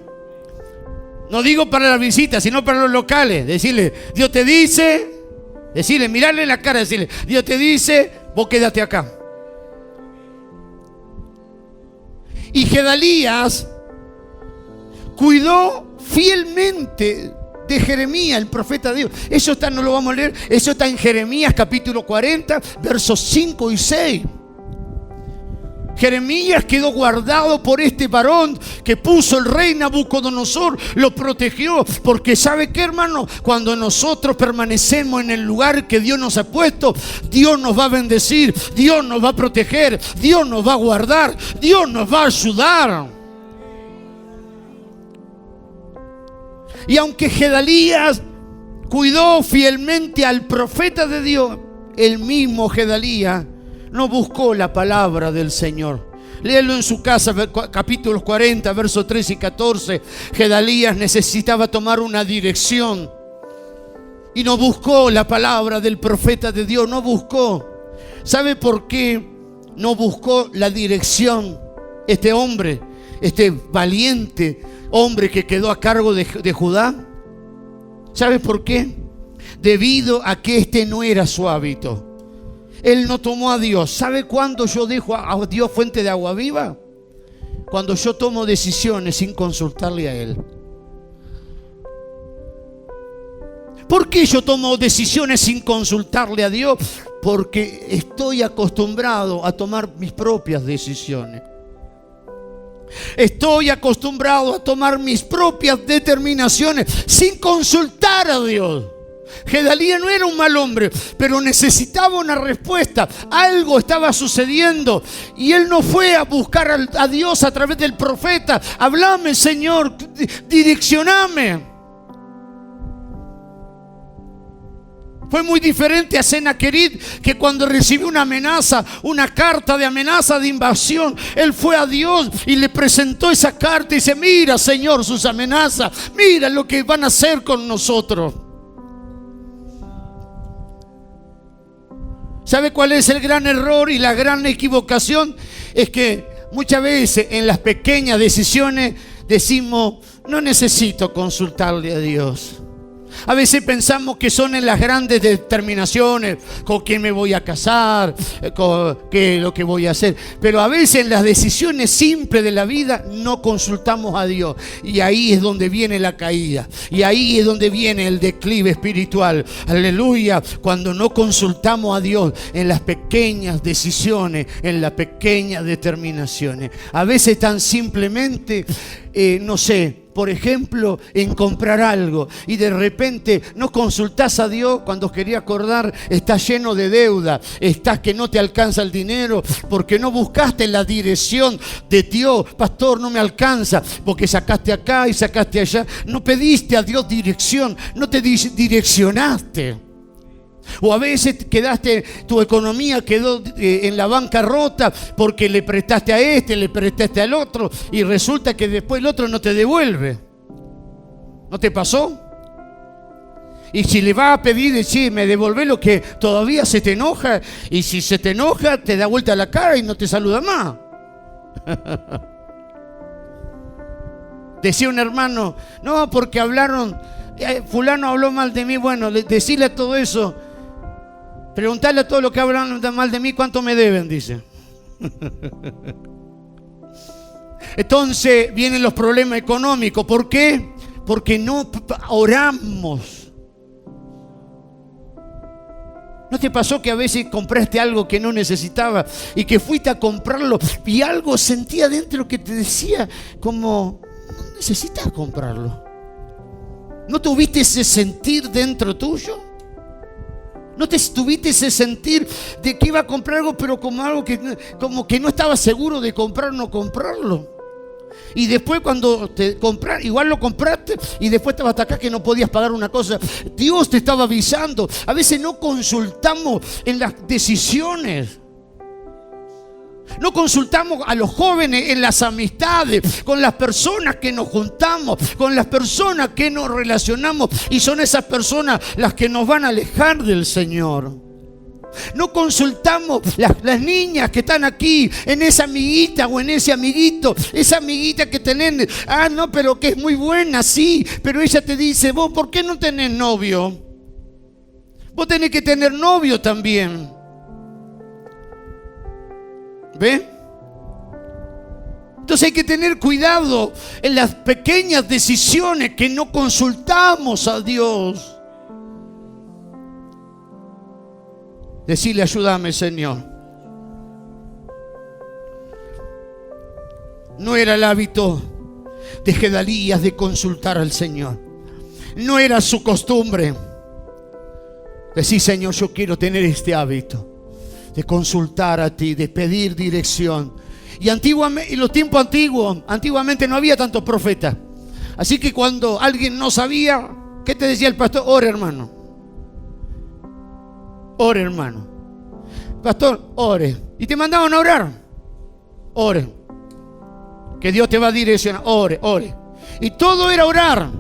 No digo para la visita, sino para los locales. Decirle, Dios te dice, decirle, mirarle en la cara, decirle, Dios te dice, vos quédate acá. Y Gedalías cuidó fielmente de Jeremías, el profeta de Dios. Eso está, no lo vamos a leer, eso está en Jeremías capítulo 40, versos 5 y 6. Jeremías quedó guardado por este varón que puso el rey Nabucodonosor, lo protegió, porque ¿sabe qué, hermano? Cuando nosotros permanecemos en el lugar que Dios nos ha puesto, Dios nos va a bendecir, Dios nos va a proteger, Dios nos va a guardar, Dios nos va a ayudar. Y aunque Gedalías cuidó fielmente al profeta de Dios, el mismo Gedalías no buscó la palabra del Señor. Léelo en su casa, capítulos 40, versos 13 y 14. Gedalías necesitaba tomar una dirección y no buscó la palabra del profeta de Dios, no buscó. ¿Sabe por qué no buscó la dirección este hombre, este valiente hombre que quedó a cargo de Judá? ¿Sabe por qué? Debido a que este no era su hábito. Él no tomó a Dios. ¿Sabe cuándo yo dejo a Dios fuente de agua viva? Cuando yo tomo decisiones sin consultarle a Él. ¿Por qué yo tomo decisiones sin consultarle a Dios? Porque estoy acostumbrado a tomar mis propias decisiones. Estoy acostumbrado a tomar mis propias determinaciones sin consultar a Dios. Gedalías no era un mal hombre, pero necesitaba una respuesta. Algo estaba sucediendo y él no fue a buscar a Dios a través del profeta. Háblame, Señor, direccioname. Fue muy diferente a Sennacherib, que cuando recibió una amenaza, una carta de amenaza de invasión, él fue a Dios y le presentó esa carta y dice: mira, Señor, sus amenazas, mira lo que van a hacer con nosotros. ¿Sabe cuál es el gran error y la gran equivocación? Es que muchas veces en las pequeñas decisiones decimos: no necesito consultarle a Dios. A veces pensamos que son en las grandes determinaciones, con quién me voy a casar, con qué es lo que voy a hacer. Pero a veces en las decisiones simples de la vida no consultamos a Dios. Y ahí es donde viene la caída. Y ahí es donde viene el declive espiritual. Aleluya. Cuando no consultamos a Dios en las pequeñas decisiones, en las pequeñas determinaciones. A veces tan simplemente, no sé, por ejemplo, en comprar algo y de repente no consultás a Dios. Cuando quería acordar, estás lleno de deuda, estás que no te alcanza el dinero porque no buscaste la dirección de Dios. Pastor, no me alcanza porque sacaste acá y sacaste allá. No pediste a Dios dirección, no te direccionaste. O a veces tu economía quedó en la bancarrota porque le prestaste a este, le prestaste al otro y resulta que después el otro no te devuelve. ¿No te pasó? Y si le vas a pedir, decir, me devolvé lo que todavía se te enoja, y si se te enoja te da vuelta la cara y no te saluda más. Decía un hermano: no, porque hablaron, fulano habló mal de mí. Bueno, decirle a todo eso, preguntarle a todos los que hablan mal de mí cuánto me deben, dice. Entonces vienen los problemas económicos. ¿Por qué? Porque no oramos. ¿No te pasó que a veces compraste algo que no necesitabas y que fuiste a comprarlo y algo sentía dentro que te decía como: no necesitas comprarlo? ¿No tuviste ese sentir dentro tuyo? ¿No tuviste ese sentir de que iba a comprar algo, pero como algo como que no estaba seguro de comprar o no comprarlo? Y después cuando te compraste, igual lo compraste y después estabas hasta acá que no podías pagar una cosa. Dios te estaba avisando. A veces no consultamos en las decisiones. No consultamos a los jóvenes en las amistades, con las personas que nos juntamos, con las personas que nos relacionamos, y son esas personas las que nos van a alejar del Señor. No consultamos las niñas que están aquí, en esa amiguita o en ese amiguito, esa amiguita que tenés, no, pero que es muy buena, sí, pero ella te dice, vos, ¿por qué no tenés novio? Vos tenés que tener novio también. ¿Ve? Entonces hay que tener cuidado en las pequeñas decisiones que no consultamos a Dios. Decirle, ayúdame, Señor. No era el hábito de Gedalías de consultar al Señor. No era su costumbre. Decir, Señor, yo quiero tener este hábito de consultar a ti, de pedir dirección. Y en los tiempos antiguamente no había tantos profetas. Así que cuando alguien no sabía, ¿qué te decía el pastor? Ore, hermano. Ore, hermano. Pastor, ore. Y te mandaban a orar. Ore. Que Dios te va a direccionar. Ore, ore. Y todo era orar.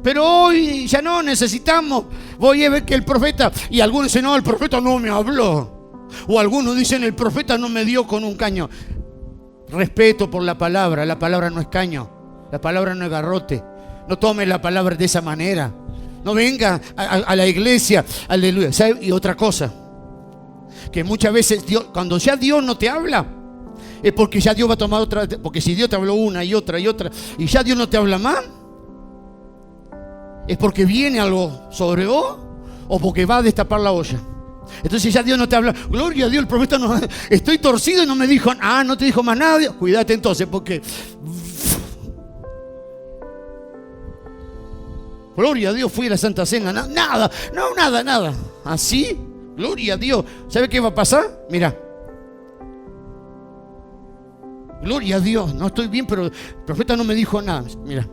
Pero hoy ya no necesitamos. Voy a ver que el profeta, y algunos dicen, no, el profeta no me habló. O algunos dicen, el profeta no me dio con un caño. Respeto por la palabra no es caño, la palabra no es garrote. No tome la palabra de esa manera. No venga a la iglesia, aleluya. ¿Sabe? Y otra cosa, que muchas veces Dios, cuando ya Dios no te habla, es porque ya Dios va a tomar otra. Porque si Dios te habló una y otra, y ya Dios no te habla más, es porque viene algo sobre vos, o porque va a destapar la olla. Entonces ya Dios no te habla. Gloria a Dios, el profeta no, estoy torcido y no me dijo, no te dijo más nada. Cuídate entonces, porque gloria a Dios, fui a la Santa Cena. Nada. Así, gloria a Dios. ¿Sabe qué va a pasar? Mira, gloria a Dios, no estoy bien, pero el profeta no me dijo nada. Mira.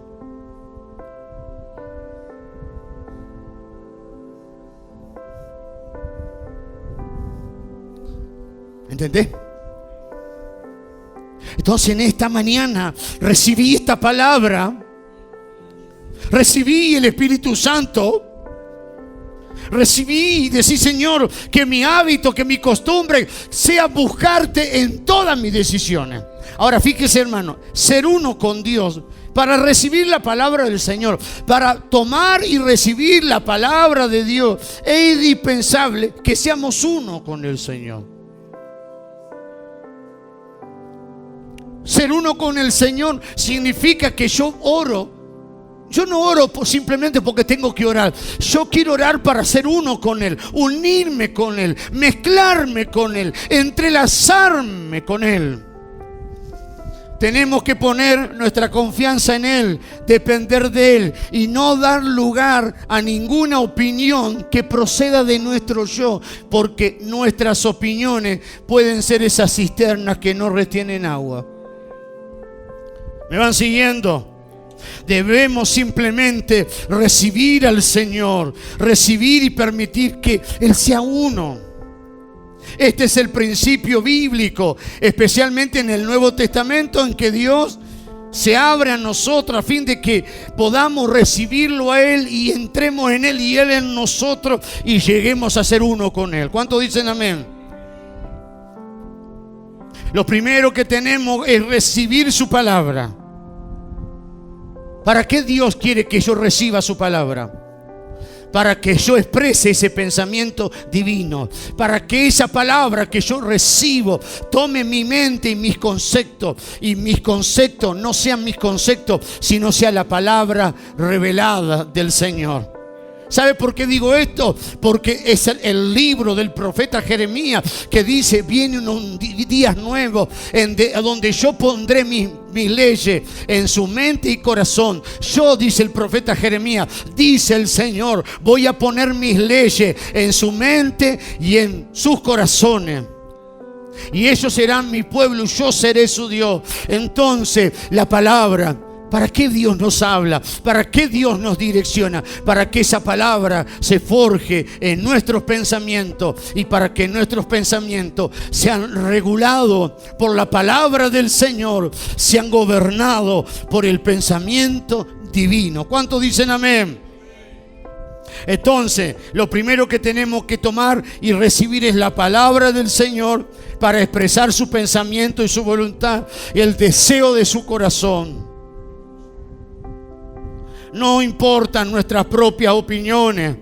¿Entendés? Entonces en esta mañana recibí esta palabra, recibí el Espíritu Santo, recibí y decí, Señor, que mi hábito, que mi costumbre sea buscarte en todas mis decisiones. Ahora fíjese, hermano, ser uno con Dios para recibir la palabra del Señor, para tomar y recibir la palabra de Dios, es indispensable que seamos uno con el Señor. Ser uno con el Señor significa que yo oro. Yo no oro simplemente porque tengo que orar. Yo quiero orar para ser uno con Él, unirme con Él, mezclarme con Él, entrelazarme con Él. Tenemos que poner nuestra confianza en Él, depender de Él y no dar lugar a ninguna opinión que proceda de nuestro yo, porque nuestras opiniones pueden ser esas cisternas que no retienen agua. ¿Me van siguiendo? Debemos simplemente recibir al Señor, recibir y permitir que Él sea uno. Este es el principio bíblico, especialmente en el Nuevo Testamento, en que Dios se abre a nosotros a fin de que podamos recibirlo a Él y entremos en Él y Él en nosotros y lleguemos a ser uno con Él. ¿Cuántos dicen amén? Lo primero que tenemos es recibir su palabra. ¿Para qué Dios quiere que yo reciba su palabra? Para que yo exprese ese pensamiento divino, para que esa palabra que yo recibo tome mi mente y mis conceptos no sean mis conceptos, sino sea la palabra revelada del Señor. ¿Sabe por qué digo esto? Porque es el libro del profeta Jeremías que dice, vienen unos días nuevos donde yo pondré mis leyes en su mente y corazón. Yo, dice el profeta Jeremías, dice el Señor, voy a poner mis leyes en su mente y en sus corazones. Y ellos serán mi pueblo y yo seré su Dios. Entonces la palabra ¿Para qué Dios nos habla? ¿Para qué Dios nos direcciona? Para que esa palabra se forje en nuestros pensamientos y para que nuestros pensamientos sean regulados por la palabra del Señor, sean gobernados por el pensamiento divino. ¿Cuántos dicen amén? Entonces, lo primero que tenemos que tomar y recibir es la palabra del Señor para expresar su pensamiento y su voluntad y el deseo de su corazón. No importan nuestras propias opiniones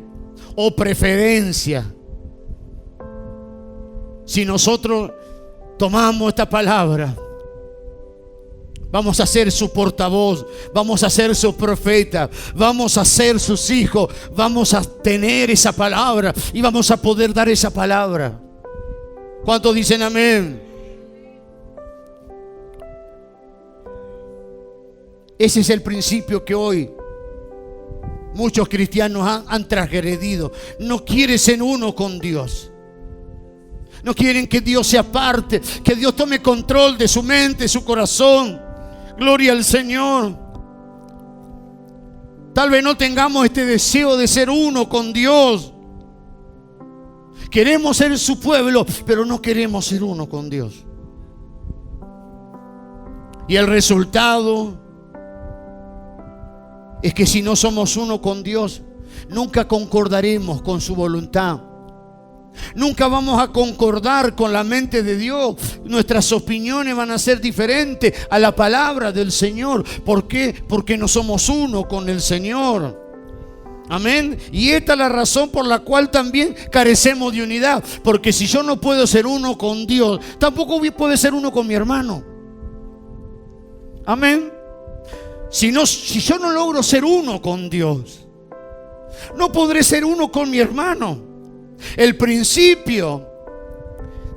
o preferencias. Si nosotros tomamos esta palabra, vamos a ser su portavoz, vamos a ser su profeta, vamos a ser sus hijos, vamos a tener esa palabra y vamos a poder dar esa palabra. ¿Cuántos dicen amén? Ese es el principio que hoy muchos cristianos han transgredido. No quieren ser uno con Dios. No quieren que Dios se aparte, que Dios tome control de su mente, su corazón. Gloria al Señor. Tal vez no tengamos este deseo de ser uno con Dios. Queremos ser su pueblo, pero no queremos ser uno con Dios. Y el resultado es que si no somos uno con Dios, nunca concordaremos con su voluntad. Nunca vamos a concordar con la mente de Dios. Nuestras opiniones van a ser diferentes a la palabra del Señor. ¿Por qué? Porque no somos uno con el Señor. Amén. Y esta es la razón por la cual también carecemos de unidad. Porque si yo no puedo ser uno con Dios, tampoco puedo ser uno con mi hermano. Amén. Si yo no logro ser uno con Dios, no podré ser uno con mi hermano. El principio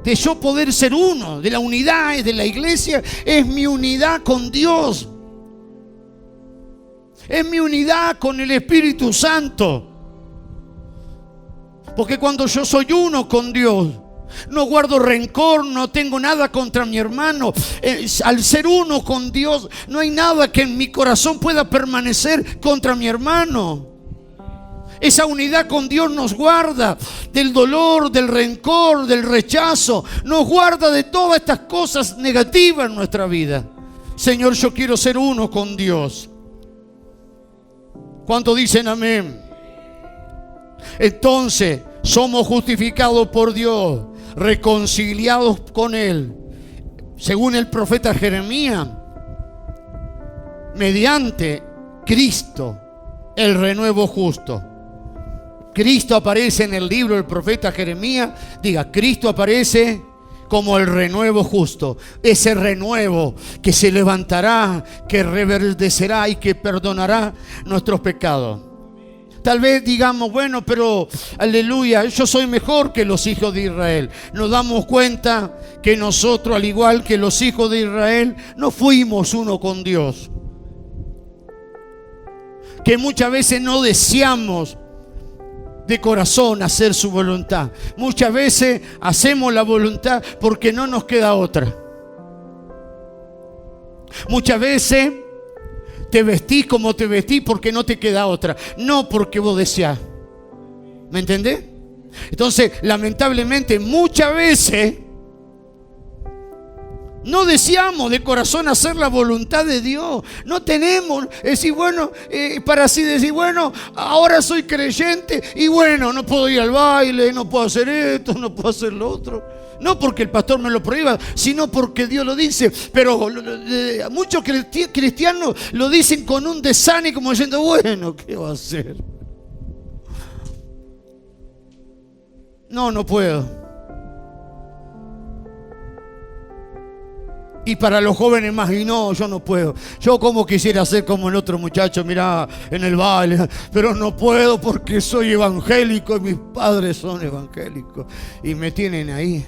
de yo poder ser uno, de la unidad de la iglesia, es mi unidad con Dios. Es mi unidad con el Espíritu Santo. Porque cuando yo soy uno con Dios, no guardo rencor, no tengo nada contra mi hermano. Al ser uno con Dios, no hay nada que en mi corazón pueda permanecer contra mi hermano. Esa unidad con Dios nos guarda del dolor, del rencor, del rechazo. Nos guarda de todas estas cosas negativas en nuestra vida. Señor, yo quiero ser uno con Dios. ¿Cuántos dicen amén? Entonces, somos justificados por Dios, reconciliados con Él, según el profeta Jeremías, mediante Cristo, el renuevo justo. Cristo aparece en el libro del profeta Jeremías. Diga, Cristo aparece como el renuevo justo. Ese renuevo que se levantará, que reverdecerá y que perdonará nuestros pecados. Tal vez digamos, bueno, pero aleluya, yo soy mejor que los hijos de Israel. Nos damos cuenta que nosotros, al igual que los hijos de Israel, no fuimos uno con Dios. Que muchas veces no deseamos de corazón hacer su voluntad. Muchas veces hacemos la voluntad porque no nos queda otra. Muchas veces te vestís como te vestís porque no te queda otra, no porque vos deseás. ¿Me entendés? Entonces, lamentablemente, muchas veces no deseamos de corazón hacer la voluntad de Dios. No tenemos, decir, bueno, para así decir, bueno, ahora soy creyente y bueno, no puedo ir al baile, no puedo hacer esto, no puedo hacer lo otro. No porque el pastor me lo prohíba, sino porque Dios lo dice. Pero muchos cristianos lo dicen con un desánimo, como diciendo, bueno, ¿qué va a hacer? No puedo. Y para los jóvenes más, y no, yo no puedo. Yo como quisiera ser como el otro muchacho, mirá, en el baile, pero no puedo porque soy evangélico y mis padres son evangélicos y me tienen ahí.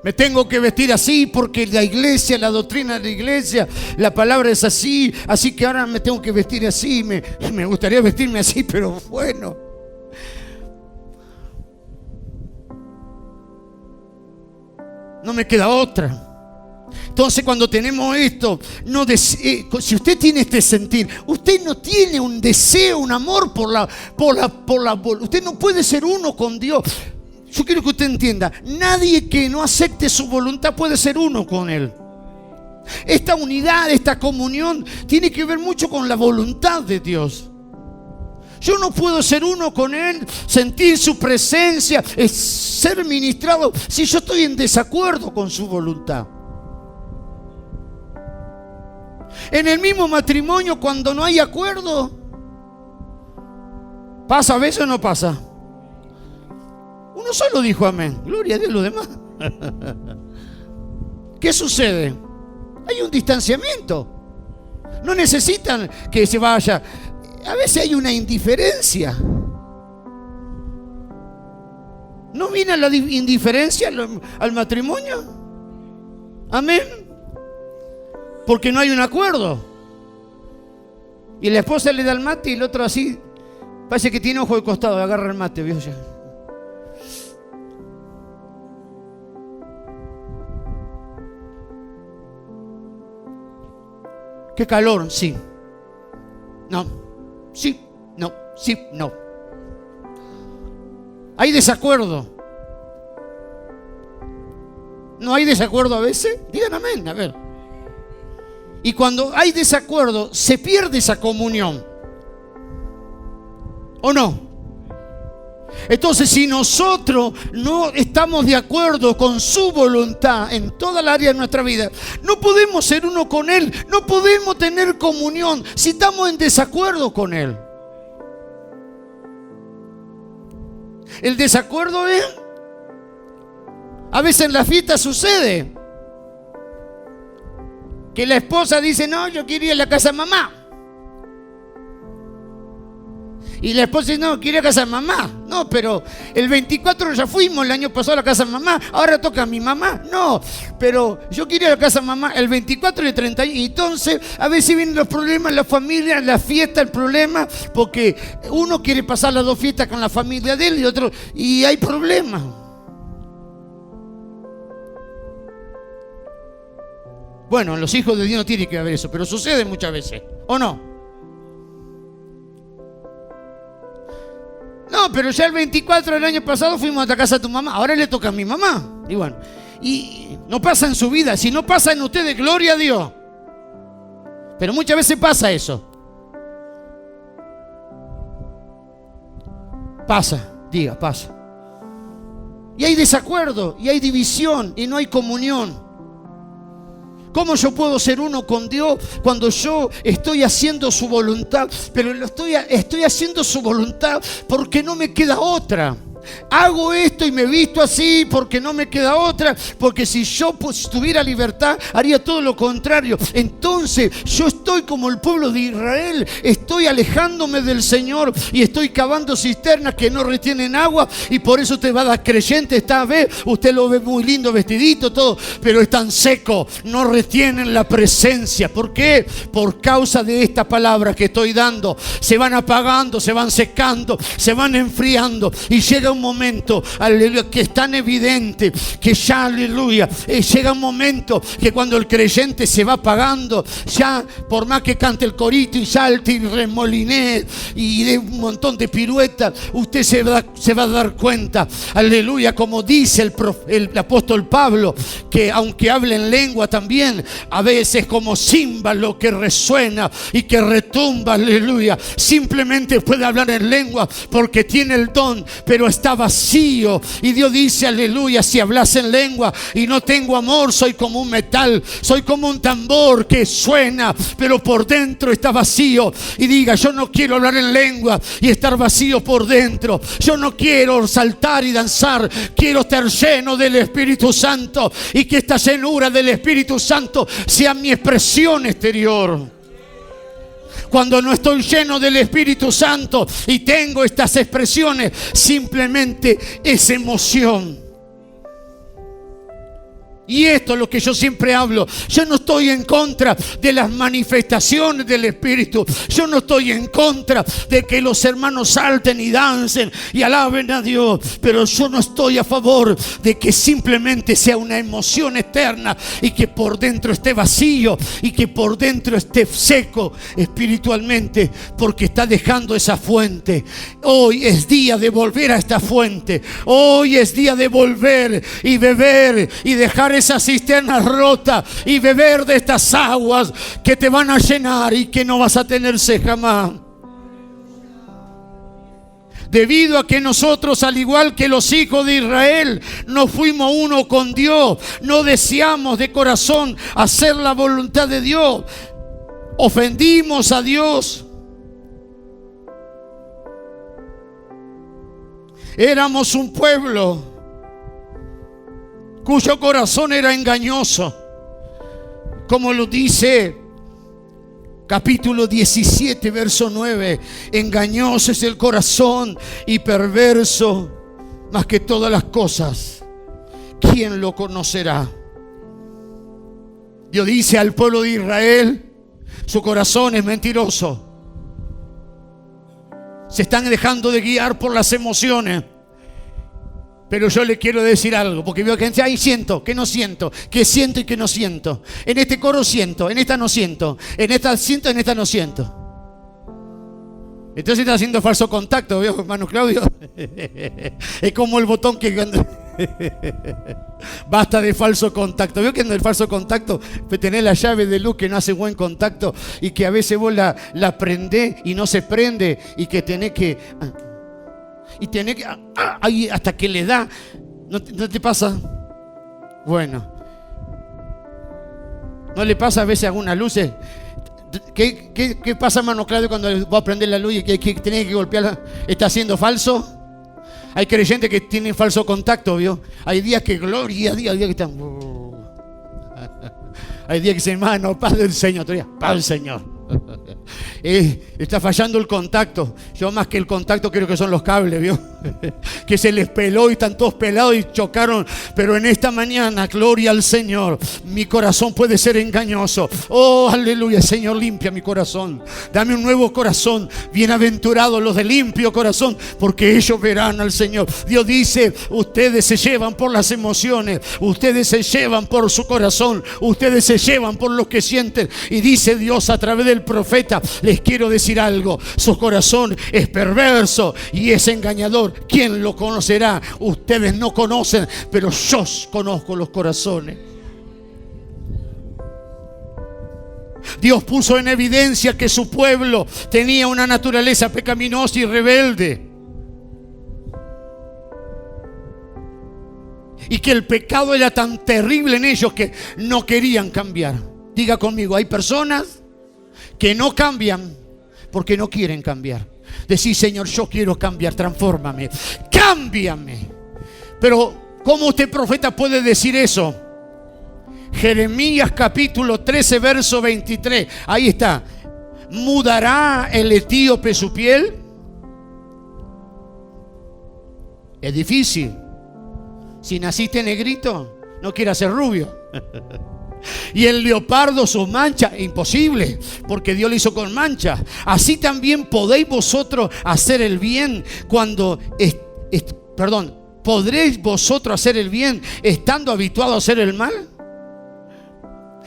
Me tengo que vestir así porque la iglesia, la doctrina de la iglesia, la palabra es así, así que ahora me tengo que vestir así. Me gustaría vestirme así, pero bueno. No me queda otra. Entonces, cuando tenemos esto, si usted tiene este sentir, usted no tiene un deseo, un amor usted no puede ser uno con Dios. Yo quiero que usted entienda, nadie que no acepte su voluntad puede ser uno con Él. Esta unidad, esta comunión tiene que ver mucho con la voluntad de Dios. Yo no puedo ser uno con Él, sentir su presencia, ser ministrado si yo estoy en desacuerdo con su voluntad. En el mismo matrimonio, cuando no hay acuerdo, ¿pasa a veces o no pasa? Uno solo dijo amén, gloria a Dios, los demás. ¿Qué sucede? Hay un distanciamiento. No necesitan que se vaya. A veces hay una indiferencia. ¿No viene la indiferencia al matrimonio? Amén. Porque no hay un acuerdo. Y la esposa le da el mate y el otro así, parece que tiene ojo de costado, agarra el mate, ¿vio? Qué calor, sí. No, sí, no, sí, no. Hay desacuerdo. ¿No hay desacuerdo a veces? Digan amén, a ver. Y cuando hay desacuerdo, se pierde esa comunión. ¿O no? Entonces, si nosotros no estamos de acuerdo con su voluntad en toda la área de nuestra vida, no podemos ser uno con Él, no podemos tener comunión si estamos en desacuerdo con Él. El desacuerdo es, a veces en la fiesta sucede, que la esposa dice, no, yo quiero ir a la casa de mamá. Y la esposa dice, no, quiero ir a casa de mamá. No, pero el 24 ya fuimos el año pasado a la casa de mamá, ahora toca a mi mamá. No, pero yo quiero ir a la casa de mamá el 24 y el 30. Y entonces a veces vienen los problemas, la familia, la fiesta, el problema, porque uno quiere pasar las dos fiestas con la familia de él y otro, y hay problemas. Bueno, en los hijos de Dios no tiene que haber eso, pero sucede muchas veces, ¿o no? No, pero ya el 24 del año pasado fuimos a la casa de tu mamá, ahora le toca a mi mamá. Y bueno, y no pasa en su vida, si no pasa en ustedes, gloria a Dios. Pero muchas veces pasa eso. Pasa, diga, pasa. Y hay desacuerdo, y hay división, y no hay comunión. ¿Cómo yo puedo ser uno con Dios cuando yo estoy haciendo su voluntad? Pero estoy haciendo su voluntad porque no me queda otra. Hago esto y me visto así porque no me queda otra, porque si yo tuviera libertad haría todo lo contrario. Entonces yo estoy como el pueblo de Israel, estoy alejándome del Señor y estoy cavando cisternas que no retienen agua, y por eso usted va a dar creyente esta vez, usted lo ve muy lindo, vestidito, todo, pero están secos, no retienen la presencia. ¿Por qué? Por causa de esta palabra que estoy dando. Se van apagando, se van secando, se van enfriando, y llega un momento, aleluya, que es tan evidente que ya, aleluya, llega un momento que cuando el creyente se va apagando, ya por más que cante el corito y salte y remolinee y dé un montón de piruetas, usted se va a dar cuenta, aleluya, como dice el apóstol Pablo, que aunque hable en lengua también, a veces como címbalo que resuena y que retumba, aleluya, simplemente puede hablar en lengua porque tiene el don, pero está vacío. Y Dios dice, aleluya, si hablas en lengua y no tengo amor, soy como un metal, soy como un tambor que suena, pero por dentro está vacío. Y diga, yo no quiero hablar en lengua y estar vacío por dentro. Yo no quiero saltar y danzar, quiero estar lleno del Espíritu Santo, y que esta llenura del Espíritu Santo sea mi expresión exterior. Cuando no estoy lleno del Espíritu Santo y tengo estas expresiones, simplemente es emoción. Y esto es lo que yo siempre hablo. Yo no estoy en contra de las manifestaciones del Espíritu. Yo no estoy en contra de que los hermanos salten y dancen y alaben a Dios. Pero yo no estoy a favor de que simplemente sea una emoción eterna y que por dentro esté vacío y que por dentro esté seco espiritualmente, porque está dejando esa fuente. Hoy es día de volver a esta fuente. Hoy es día de volver y beber y dejar esa cisterna rota y beber de estas aguas que te van a llenar y que no vas a tener sed jamás. Debido a que nosotros, al igual que los hijos de Israel, no fuimos uno con Dios, no deseamos de corazón hacer la voluntad de Dios, ofendimos a Dios. Éramos un pueblo cuyo corazón era engañoso, como lo dice capítulo 17, verso 9. Engañoso es el corazón y perverso más que todas las cosas. ¿Quién lo conocerá? Dios dice al pueblo de Israel: su corazón es mentiroso. Se están dejando de guiar por las emociones. Pero yo le quiero decir algo, porque veo que gente, ay, siento, que no siento, que siento y que no siento. En este coro siento, en esta no siento, en esta siento, en esta no siento. Entonces está haciendo falso contacto, ¿vio, hermano Claudio? Es como el botón que cuando... Basta de falso contacto. ¿Vio que en el falso contacto tenés la llave de luz que no hace buen contacto y que a veces vos la prendés y no se prende y que tenés que... Y tenés que... ahí hasta que le da... ¿No te pasa? Bueno. ¿No le pasa a veces algunas luces? ¿Qué pasa, hermano Claudio, cuando va a prender la luz y que tenés que golpearla? ¿Está haciendo falso? Hay creyentes que tienen falso contacto, ¿vio? Hay días que gloria, días que están... Hay días que dicen, hermano, paz del Señor. Todavía, paz del Señor. Está fallando el contacto. Yo más que el contacto creo que son los cables, ¿vio? Que se les peló y están todos pelados y chocaron. Pero en esta mañana, gloria al Señor, mi corazón puede ser engañoso. Oh, aleluya, Señor, limpia mi corazón. Dame un nuevo corazón. Bienaventurados los de limpio corazón, porque ellos verán al Señor. Dios dice, ustedes se llevan por las emociones, ustedes se llevan por su corazón, ustedes se llevan por lo que sienten. Y dice Dios a través del profeta, les quiero decir algo: su corazón es perverso y es engañador. ¿Quién lo conocerá? Ustedes no conocen, pero yo conozco los corazones. Dios puso en evidencia que su pueblo tenía una naturaleza pecaminosa y rebelde, y que el pecado era tan terrible en ellos que no querían cambiar. Diga conmigo, hay personas que no cambian porque no quieren cambiar. Decir, Señor, yo quiero cambiar, transfórmame, cámbiame. Pero ¿cómo usted, profeta, puede decir eso? Jeremías capítulo 13, verso 23. Ahí está. ¿Mudará el etíope su piel? Es difícil. Si naciste negrito, no quieras ser rubio. Y el leopardo sus manchas, imposible, porque Dios lo hizo con manchas. Así también podéis vosotros hacer el bien cuando ¿podréis vosotros hacer el bien estando habituados a hacer el mal?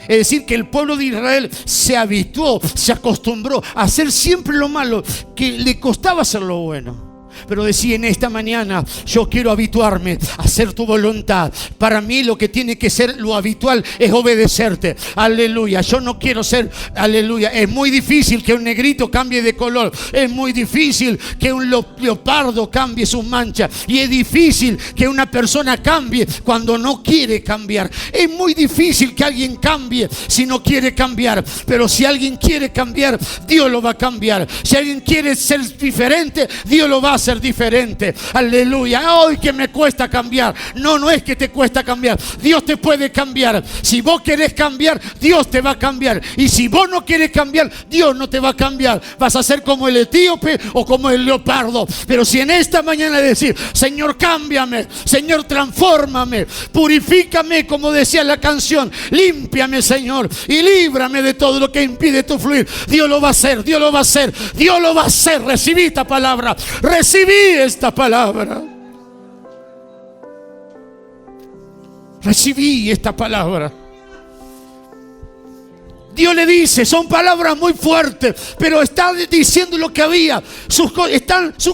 Es decir, que el pueblo de Israel se habituó, se acostumbró a hacer siempre lo malo, que le costaba hacer lo bueno. Pero decía, en esta mañana yo quiero habituarme a hacer tu voluntad. Para mí lo que tiene que ser lo habitual es obedecerte. Aleluya. Yo no quiero ser, aleluya. Es muy difícil que un negrito cambie de color. Es muy difícil que un leopardo cambie sus manchas. Y es difícil que una persona cambie cuando no quiere cambiar. Es muy difícil que alguien cambie si no quiere cambiar. Pero si alguien quiere cambiar, Dios lo va a cambiar. Si alguien quiere ser diferente, Dios lo va a hacer ser diferente. Aleluya. Hoy que me cuesta cambiar. No, no es que te cuesta cambiar. Dios te puede cambiar. Si vos querés cambiar, Dios te va a cambiar. Y si vos no querés cambiar, Dios no te va a cambiar. Vas a ser como el etíope o como el leopardo. Pero si en esta mañana decir: Señor, cámbiame, Señor, transfórmame, purifícame, como decía la canción, límpiame, Señor, y líbrame de todo lo que impide tu fluir. Dios lo va a hacer, Dios lo va a hacer, Dios lo va a hacer. Recibí esta palabra, recibí esta palabra, recibí esta palabra. Dios le dice, son palabras muy fuertes, pero está diciendo lo que había. Sus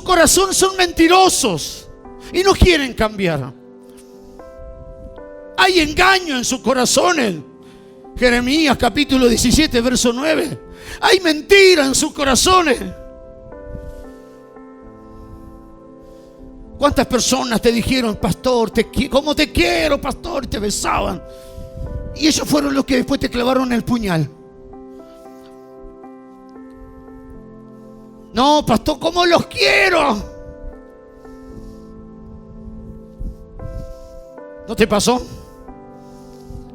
corazones son mentirosos y no quieren cambiar. Hay engaño en sus corazones. Jeremías capítulo 17, verso 9. Hay mentira en sus corazones. ¿Cuántas personas te dijeron: pastor, cómo te quiero, pastor? Te besaban. Y ellos fueron los que después te clavaron el puñal. No, pastor, ¿cómo los quiero? ¿No te pasó?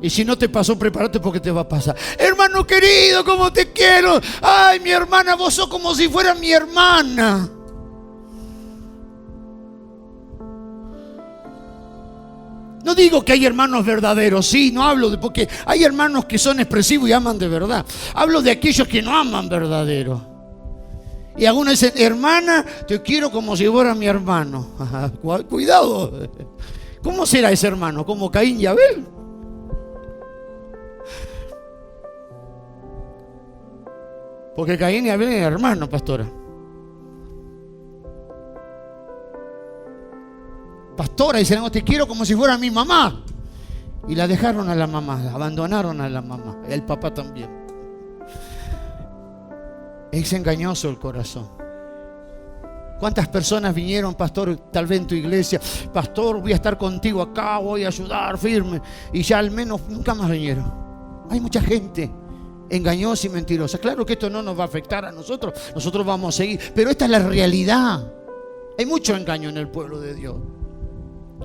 Y si no te pasó, prepárate porque te va a pasar. Hermano querido, ¿cómo te quiero? Ay, mi hermana, vos sos como si fuera mi hermana. No digo que hay hermanos verdaderos, sí, no hablo de, porque hay hermanos que son expresivos y aman de verdad. Hablo de aquellos que no aman verdadero. Y algunos dicen: hermana, te quiero como si fuera mi hermano. Cuidado. ¿Cómo será ese hermano? ¿Como Caín y Abel? Porque Caín y Abel eran hermanos, pastora. Pastora, dicen: no, te quiero como si fuera mi mamá. Y la dejaron a la mamá, la abandonaron a la mamá, el papá también. Es engañoso el corazón. ¿Cuántas personas vinieron, pastor, tal vez en tu iglesia? Pastor, voy a estar contigo acá, voy a ayudar firme. Y ya al menos nunca más vinieron. Hay mucha gente engañosa y mentirosa. Claro que esto no nos va a afectar a nosotros. Nosotros vamos a seguir. Pero esta es la realidad. Hay mucho engaño en el pueblo de Dios.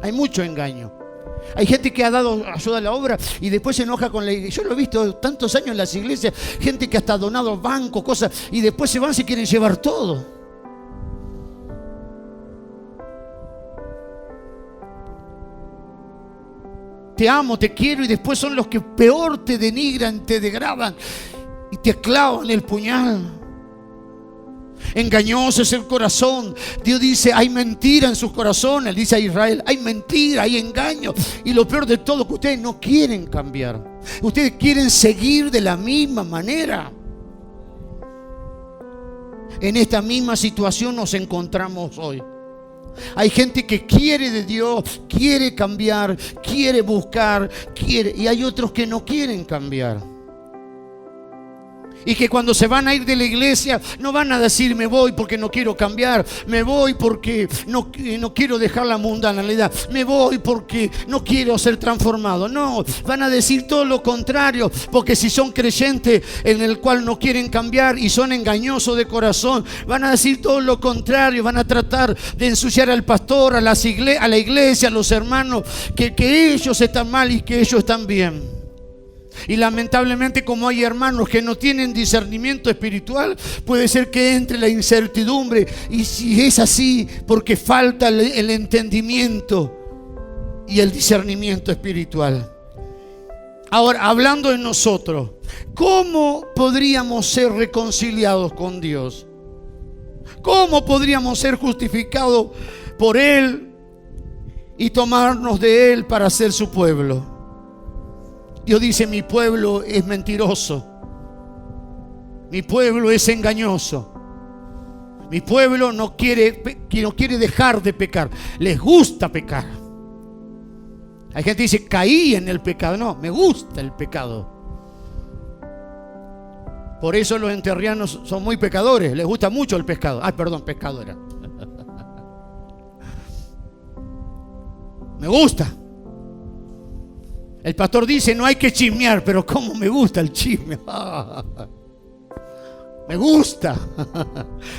Hay mucho engaño. Hay gente que ha dado ayuda a la obra y después se enoja con la iglesia. Yo lo he visto tantos años en las iglesias. Gente que hasta ha donado bancos, cosas, y después se van, se quieren llevar todo. Te amo, te quiero, y después son los que peor te denigran, te degradan y te clavan el puñal. Engañoso es el corazón. Dios dice: hay mentira en sus corazones. Dice a Israel: hay mentira, hay engaño. Y lo peor de todo, que ustedes no quieren cambiar. Ustedes quieren seguir de la misma manera. En esta misma situación nos encontramos hoy. Hay gente que quiere de Dios, quiere cambiar, quiere buscar, quiere, y hay otros que no quieren cambiar. Y que cuando se van a ir de la iglesia no van a decir: me voy porque no quiero cambiar, me voy porque no quiero dejar la mundanalidad, me voy porque no quiero ser transformado. No, van a decir todo lo contrario, porque si son creyentes en el cual no quieren cambiar y son engañosos de corazón, van a decir todo lo contrario. Van a tratar de ensuciar al pastor, a la iglesia, a los hermanos, que ellos están mal y que ellos están bien. Y lamentablemente, como hay hermanos que no tienen discernimiento espiritual, puede ser que entre la incertidumbre. Y si es así, porque falta el entendimiento y el discernimiento espiritual. Ahora, hablando en nosotros, ¿cómo podríamos ser reconciliados con Dios? ¿Cómo podríamos ser justificados por Él y tomarnos de Él para ser su pueblo? Dios dice: mi pueblo es mentiroso, mi pueblo es engañoso, mi pueblo no quiere dejar de pecar, les gusta pecar. Hay gente que dice: caí en el pecado. No, me gusta el pecado. Por eso los enterrianos son muy pecadores, les gusta mucho el pescado. Pescadora. Me gusta. El pastor dice: no hay que chismear, pero cómo me gusta el chisme. Me gusta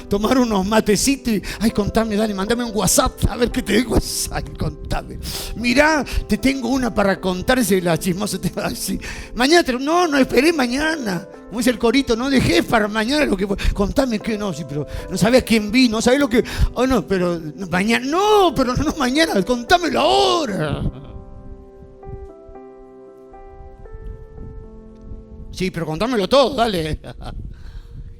tomar unos matecitos y, ay, contame, dale, mandame un WhatsApp, a ver qué te digo. Ay, contame. Mirá, te tengo una para contar, si la chismosa te va a decir. Mañana no esperé mañana. Como dice el corito, no dejé para mañana lo que fue. Contame que no, sí, pero no sabía quién vi, no sabés lo que. Oh, no, pero mañana, no, pero no mañana, contámelo ahora. Sí, pero contámelo todo, dale.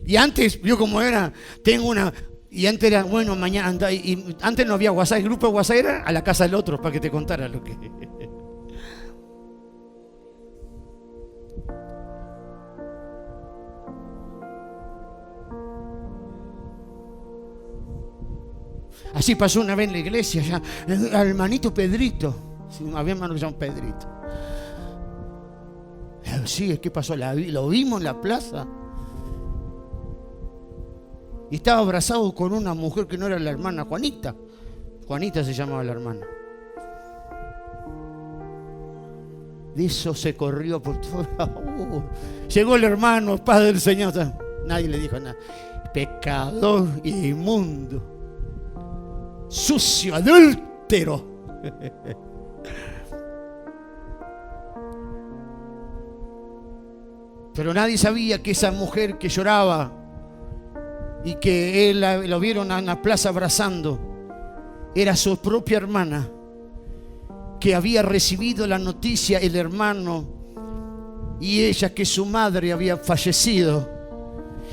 Y antes, vio cómo era, tengo una, y antes era, bueno, mañana anda, y antes no había WhatsApp, el grupo de WhatsApp era a la casa del otro para que te contara lo que. Así pasó una vez en la iglesia, ya, al hermanito Pedrito, sí, había hermanos que se llaman Pedrito. Sí, ¿qué pasó? Lo vimos en la plaza. Y estaba abrazado con una mujer que no era la hermana Juanita. Juanita se llamaba la hermana. De eso se corrió por todo. Llegó el hermano, Padre del Señor. Nadie le dijo nada. Pecador inmundo. Sucio, adúltero. Pero nadie sabía que esa mujer que lloraba y que él lo vieron en la plaza abrazando, era su propia hermana, que había recibido la noticia, el hermano y ella, que su madre había fallecido.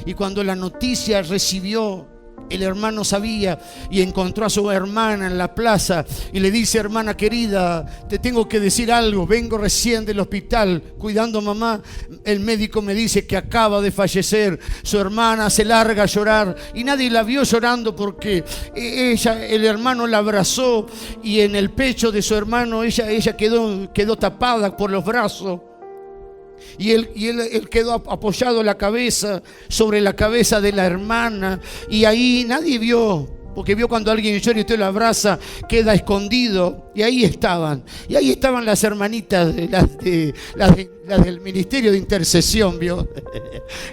Y cuando la noticia recibió, el hermano sabía y encontró a su hermana en la plaza y le dice: hermana querida, te tengo que decir algo, vengo recién del hospital cuidando a mamá, el médico me dice que acaba de fallecer. Su hermana se larga a llorar y nadie la vio llorando porque el hermano la abrazó y en el pecho de su hermano ella quedó tapada por los brazos. Y él quedó apoyado la cabeza sobre la cabeza de la hermana. Y ahí nadie vio, porque vio cuando alguien llora y usted lo abraza, queda escondido. Y ahí estaban las hermanitas, las del ministerio de intercesión, vio.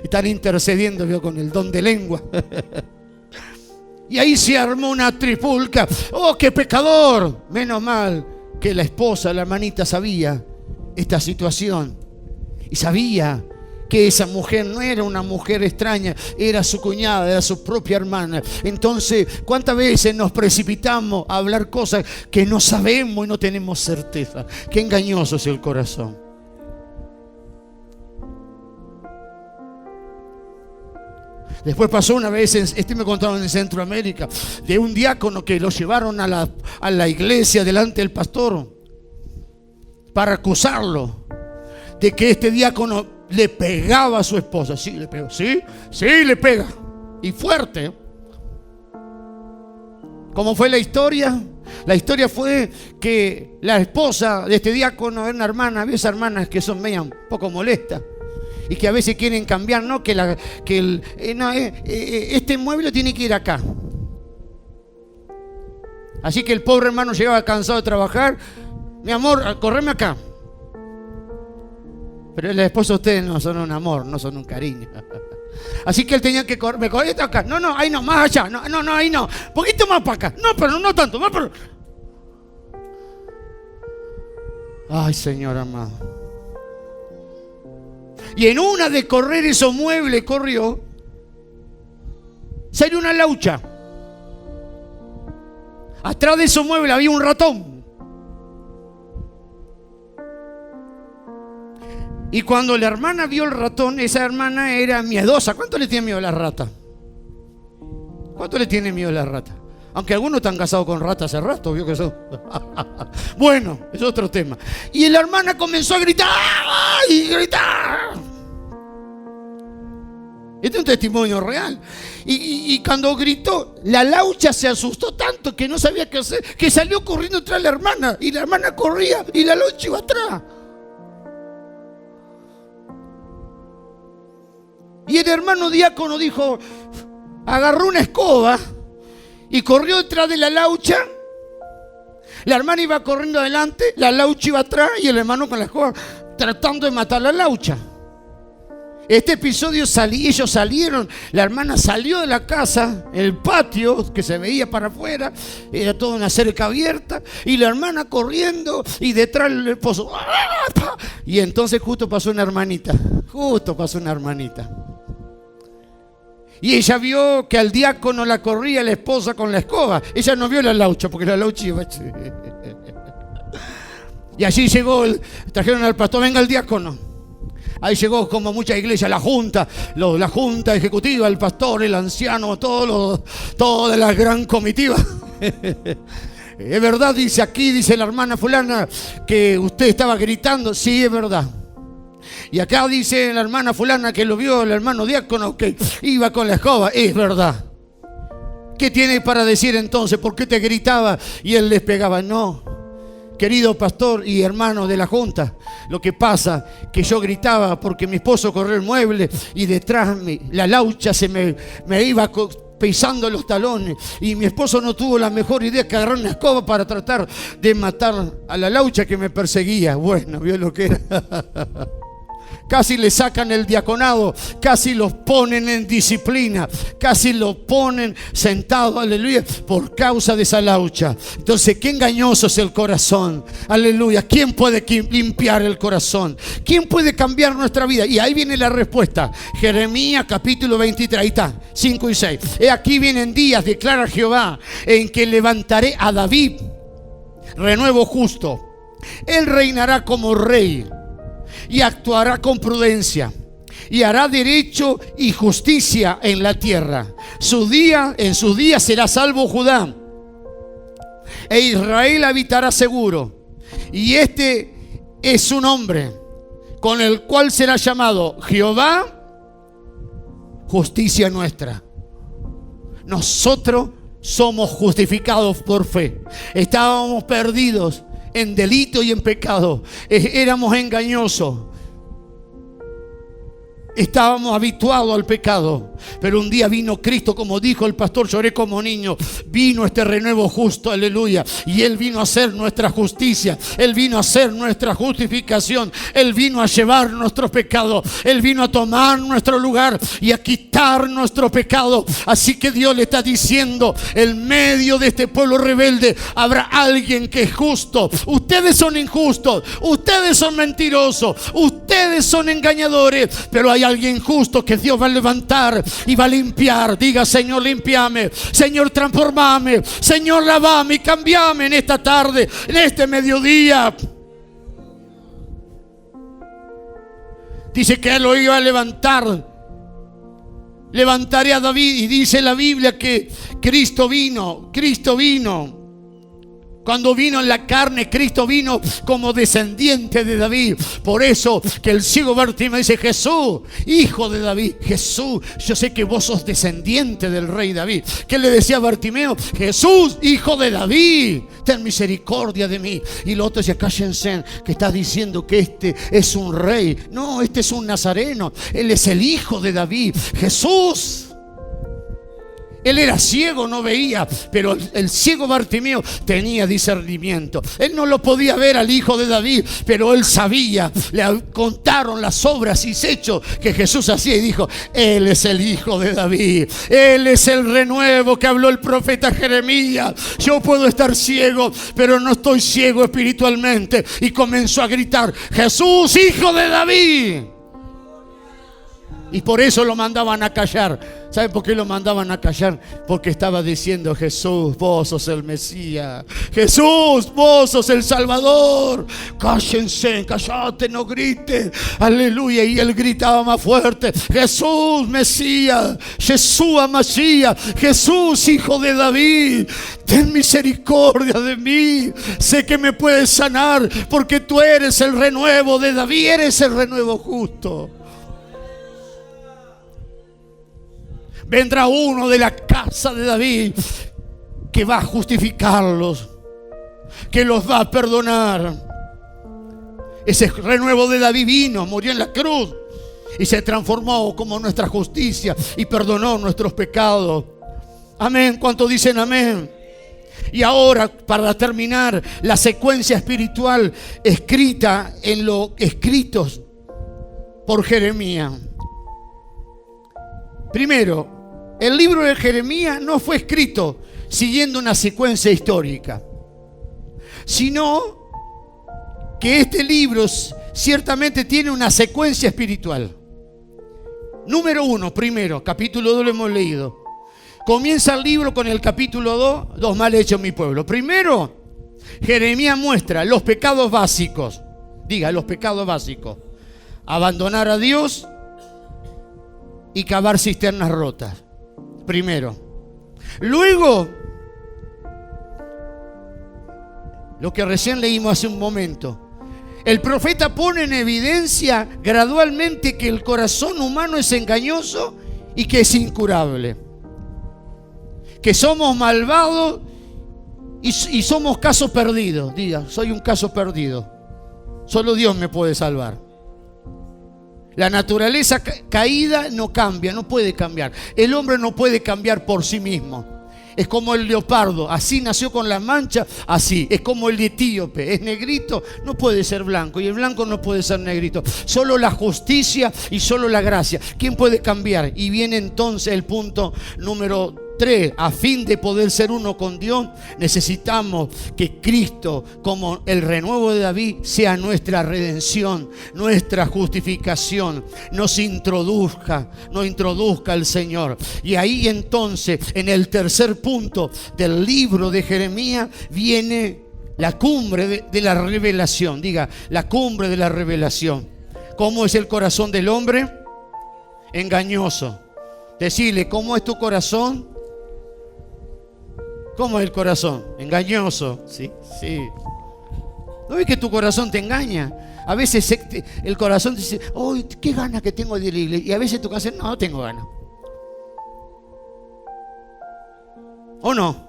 Están intercediendo, vio, con el don de lengua. Y ahí se armó una trifulca. ¡Oh, qué pecador! Menos mal que la esposa, la hermanita, sabía esta situación. Y sabía que esa mujer no era una mujer extraña, era su cuñada, era su propia hermana. Entonces, ¿cuántas veces nos precipitamos a hablar cosas que no sabemos y no tenemos certeza? Qué engañoso es el corazón. Después pasó una vez, me contaron en Centroamérica, de un diácono que lo llevaron a la iglesia delante del pastor para acusarlo de que este diácono le pegaba a su esposa. Sí, le pegó. Sí, le pega. Y fuerte. ¿Cómo fue la historia? La historia fue que la esposa de este diácono era una hermana. Había esas hermanas que son medio un poco molestas y que a veces quieren cambiar, ¿no? Este mueble tiene que ir acá. Así que el pobre hermano llegaba cansado de trabajar. Mi amor, correme acá. Pero la esposa de ustedes no son un amor, no son un cariño. Así que él tenía que correr. ¿Me corrí acá? No, ahí no, más allá. No, ahí no. Poquito más para acá. No, pero no tanto, más para... Ay, Señor amado. Y en una de correr esos muebles corrió, salió una laucha. Atrás de esos muebles había un ratón. Y cuando la hermana vio el ratón, esa hermana era miedosa. ¿Cuánto le tiene miedo a la rata? ¿Cuánto le tiene miedo a la rata? Aunque algunos están casados con ratas hace rato, vio que eso. Bueno, es otro tema. Y la hermana comenzó a gritar y gritar. Este es un testimonio real. Y cuando gritó, la laucha se asustó tanto que no sabía qué hacer, que salió corriendo tras la hermana. Y la hermana corría y la laucha iba atrás. Y el hermano diácono dijo, agarró una escoba y corrió detrás de la laucha. La hermana iba corriendo adelante, la laucha iba atrás y el hermano con la escoba tratando de matar la laucha. Este episodio ellos salieron, la hermana salió de la casa, el patio que se veía para afuera, era toda una cerca abierta, y la hermana corriendo y detrás el esposo. Y entonces justo pasó una hermanita. Y ella vio que al diácono la corría la esposa con la escoba. Ella no vio la laucha, porque la laucha iba... Y allí llegó, trajeron al pastor, venga el diácono. Ahí llegó, como muchas iglesias, la junta ejecutiva, el pastor, el anciano, toda la gran comitiva. Es verdad, dice la hermana fulana, que usted estaba gritando. Sí, es verdad. Y acá dice la hermana fulana que lo vio el hermano diácono que iba con la escoba. Es verdad. ¿Qué tiene para decir entonces? ¿Por qué te gritaba y él les pegaba? No. Querido pastor y hermano de la junta, lo que pasa que yo gritaba porque mi esposo corrió el mueble y detrás la laucha se me iba pisando los talones, y mi esposo no tuvo la mejor idea que agarrar una escoba para tratar de matar a la laucha que me perseguía. Bueno, vio lo que era. Casi le sacan el diaconado, casi los ponen en disciplina, casi los ponen sentados, aleluya, por causa de esa laucha. Entonces, qué engañoso es el corazón, aleluya. ¿Quién puede limpiar el corazón? ¿Quién puede cambiar nuestra vida? Y ahí viene la respuesta. Jeremías capítulo 23, ahí está, 5 y 6. He aquí vienen días, declara Jehová, en que levantaré a David renuevo justo. Él reinará como rey y actuará con prudencia y hará derecho y justicia en la tierra. En sus días será salvo Judá, e Israel habitará seguro. Y este es su nombre, con el cual será llamado Jehová, justicia nuestra. Nosotros somos justificados por fe. Estábamos perdidos en delito y en pecado. Éramos engañosos. Estábamos habituados al pecado, pero un día vino Cristo, como dijo el pastor, lloré como niño. Vino este renuevo justo, aleluya, y Él vino a hacer nuestra justicia. Él vino a hacer nuestra justificación. Él vino a llevar nuestros pecados. Él vino a tomar nuestro lugar y a quitar nuestro pecado. Así que Dios le está diciendo, en medio de este pueblo rebelde habrá alguien que es justo. Ustedes son injustos, ustedes son mentirosos, ustedes son engañadores, pero hay alguien justo que Dios va a levantar y va a limpiar. Diga: Señor, limpiame, Señor, transformame, Señor, lavame y cambiame en esta tarde, en este mediodía. Dice que Él lo iba a levantar. Levantaré a David, y dice la Biblia que Cristo vino. Cuando vino en la carne, Cristo vino como descendiente de David. Por eso que el ciego Bartimeo dice: Jesús, hijo de David. Jesús, yo sé que vos sos descendiente del rey David. ¿Qué le decía Bartimeo? Jesús, hijo de David, ten misericordia de mí. Y el otro decía: cállense, que está diciendo que este es un rey. No, este es un nazareno. Él es el hijo de David. Jesús. Él era ciego, no veía, pero el ciego Bartimeo tenía discernimiento. Él no lo podía ver al hijo de David, pero él sabía. Le contaron las obras y hechos que Jesús hacía y dijo: Él es el hijo de David. Él es el renuevo que habló el profeta Jeremías. Yo puedo estar ciego, pero no estoy ciego espiritualmente. Y comenzó a gritar: Jesús, hijo de David. Y por eso lo mandaban a callar. ¿Saben por qué lo mandaban a callar? Porque estaba diciendo: Jesús, vos sos el Mesías. Jesús, vos sos el Salvador. Cállense, callate, no griten. Aleluya. Y él gritaba más fuerte: Jesús, Mesías. Jesús, Masías. Jesús, hijo de David. Ten misericordia de mí. Sé que me puedes sanar, porque tú eres el renuevo de David. Eres el renuevo justo. Vendrá uno de la casa de David que va a justificarlos, que los va a perdonar. Ese renuevo de David vino, murió en la cruz y se transformó como nuestra justicia y perdonó nuestros pecados. Amén. ¿Cuántos dicen amén? Y ahora, para terminar, la secuencia espiritual escrita en los escritos por Jeremías. Primero, el libro de Jeremías no fue escrito siguiendo una secuencia histórica, sino que este libro ciertamente tiene una secuencia espiritual. Número 1, primero, capítulo 2 lo hemos leído. Comienza el libro con el capítulo 2, los mal hechos mi pueblo. Primero, Jeremías muestra los pecados básicos. Diga, los pecados básicos. Abandonar a Dios y cavar cisternas rotas. Primero. Luego, lo que recién leímos hace un momento. El profeta pone en evidencia gradualmente que el corazón humano es engañoso y que es incurable. Que somos malvados y somos casos perdidos. Diga, soy un caso perdido. Solo Dios me puede salvar. La naturaleza caída no cambia, no puede cambiar. El hombre no puede cambiar por sí mismo. Es como el leopardo, así nació con las manchas, así. Es como el etíope, es negrito, no puede ser blanco. Y el blanco no puede ser negrito. Solo la justicia y solo la gracia. ¿Quién puede cambiar? Y viene entonces el punto número 3. A fin de poder ser uno con Dios, necesitamos que Cristo, como el renuevo de David, sea nuestra redención, nuestra justificación. Nos introduzca el Señor. Y ahí entonces, en el tercer punto del libro de Jeremías, viene la cumbre de la revelación. Diga, la cumbre de la revelación. ¿Cómo es el corazón del hombre? Engañoso. Decirle, ¿cómo es tu corazón? ¿Cómo es el corazón? Engañoso. Sí, sí. ¿No ves que tu corazón te engaña? A veces el corazón te dice, oh, qué ganas que tengo de ir a la iglesia. Y a veces tu corazón, no tengo ganas. ¿O no?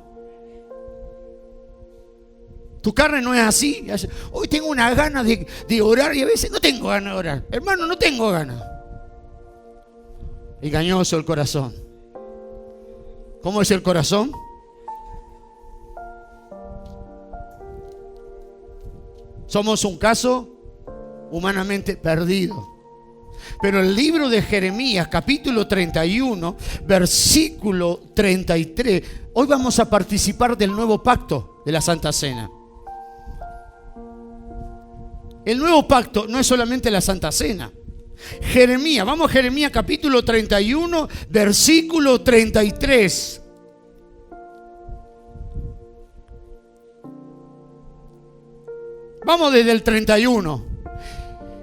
Tu carne no es así. Hoy tengo una gana de orar y a veces no tengo ganas de orar. Hermano, no tengo ganas. Engañoso el corazón. ¿Cómo es el corazón? Somos un caso humanamente perdido. Pero el libro de Jeremías, capítulo 31, versículo 33, hoy vamos a participar del nuevo pacto de la Santa Cena. El nuevo pacto no es solamente la Santa Cena. Jeremías, vamos a Jeremías capítulo 31, versículo 33. Vamos desde el 31.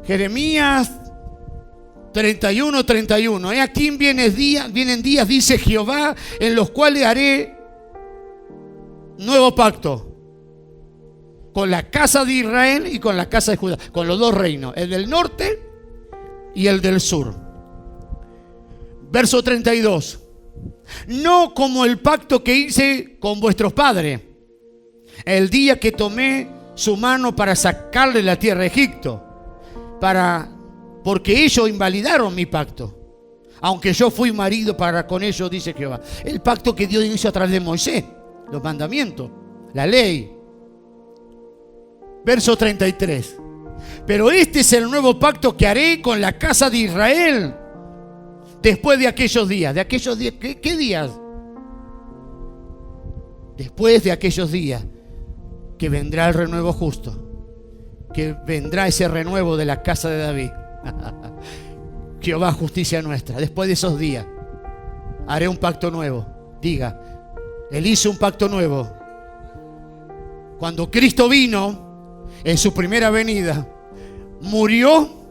Jeremías 31, 31. Aquí vienen días, dice Jehová, en los cuales haré nuevo pacto con la casa de Israel y con la casa de Judá, con los dos reinos, el del norte y el del sur. Verso 32. No como el pacto que hice con vuestros padres, el día que tomé su mano para sacarle la tierra de Egipto, porque ellos invalidaron mi pacto, aunque yo fui marido para con ellos, dice Jehová. El pacto que Dios hizo a través de Moisés, los mandamientos, la ley. Verso 33. Pero este es el nuevo pacto que haré con la casa de Israel después de aquellos días. ¿De aquellos días? ¿Qué días? Después de aquellos días que vendrá el renuevo justo, que vendrá ese renuevo de la casa de David. Jehová, justicia nuestra. Después de esos días haré un pacto nuevo. Diga, Él hizo un pacto nuevo. Cuando Cristo vino en su primera venida, murió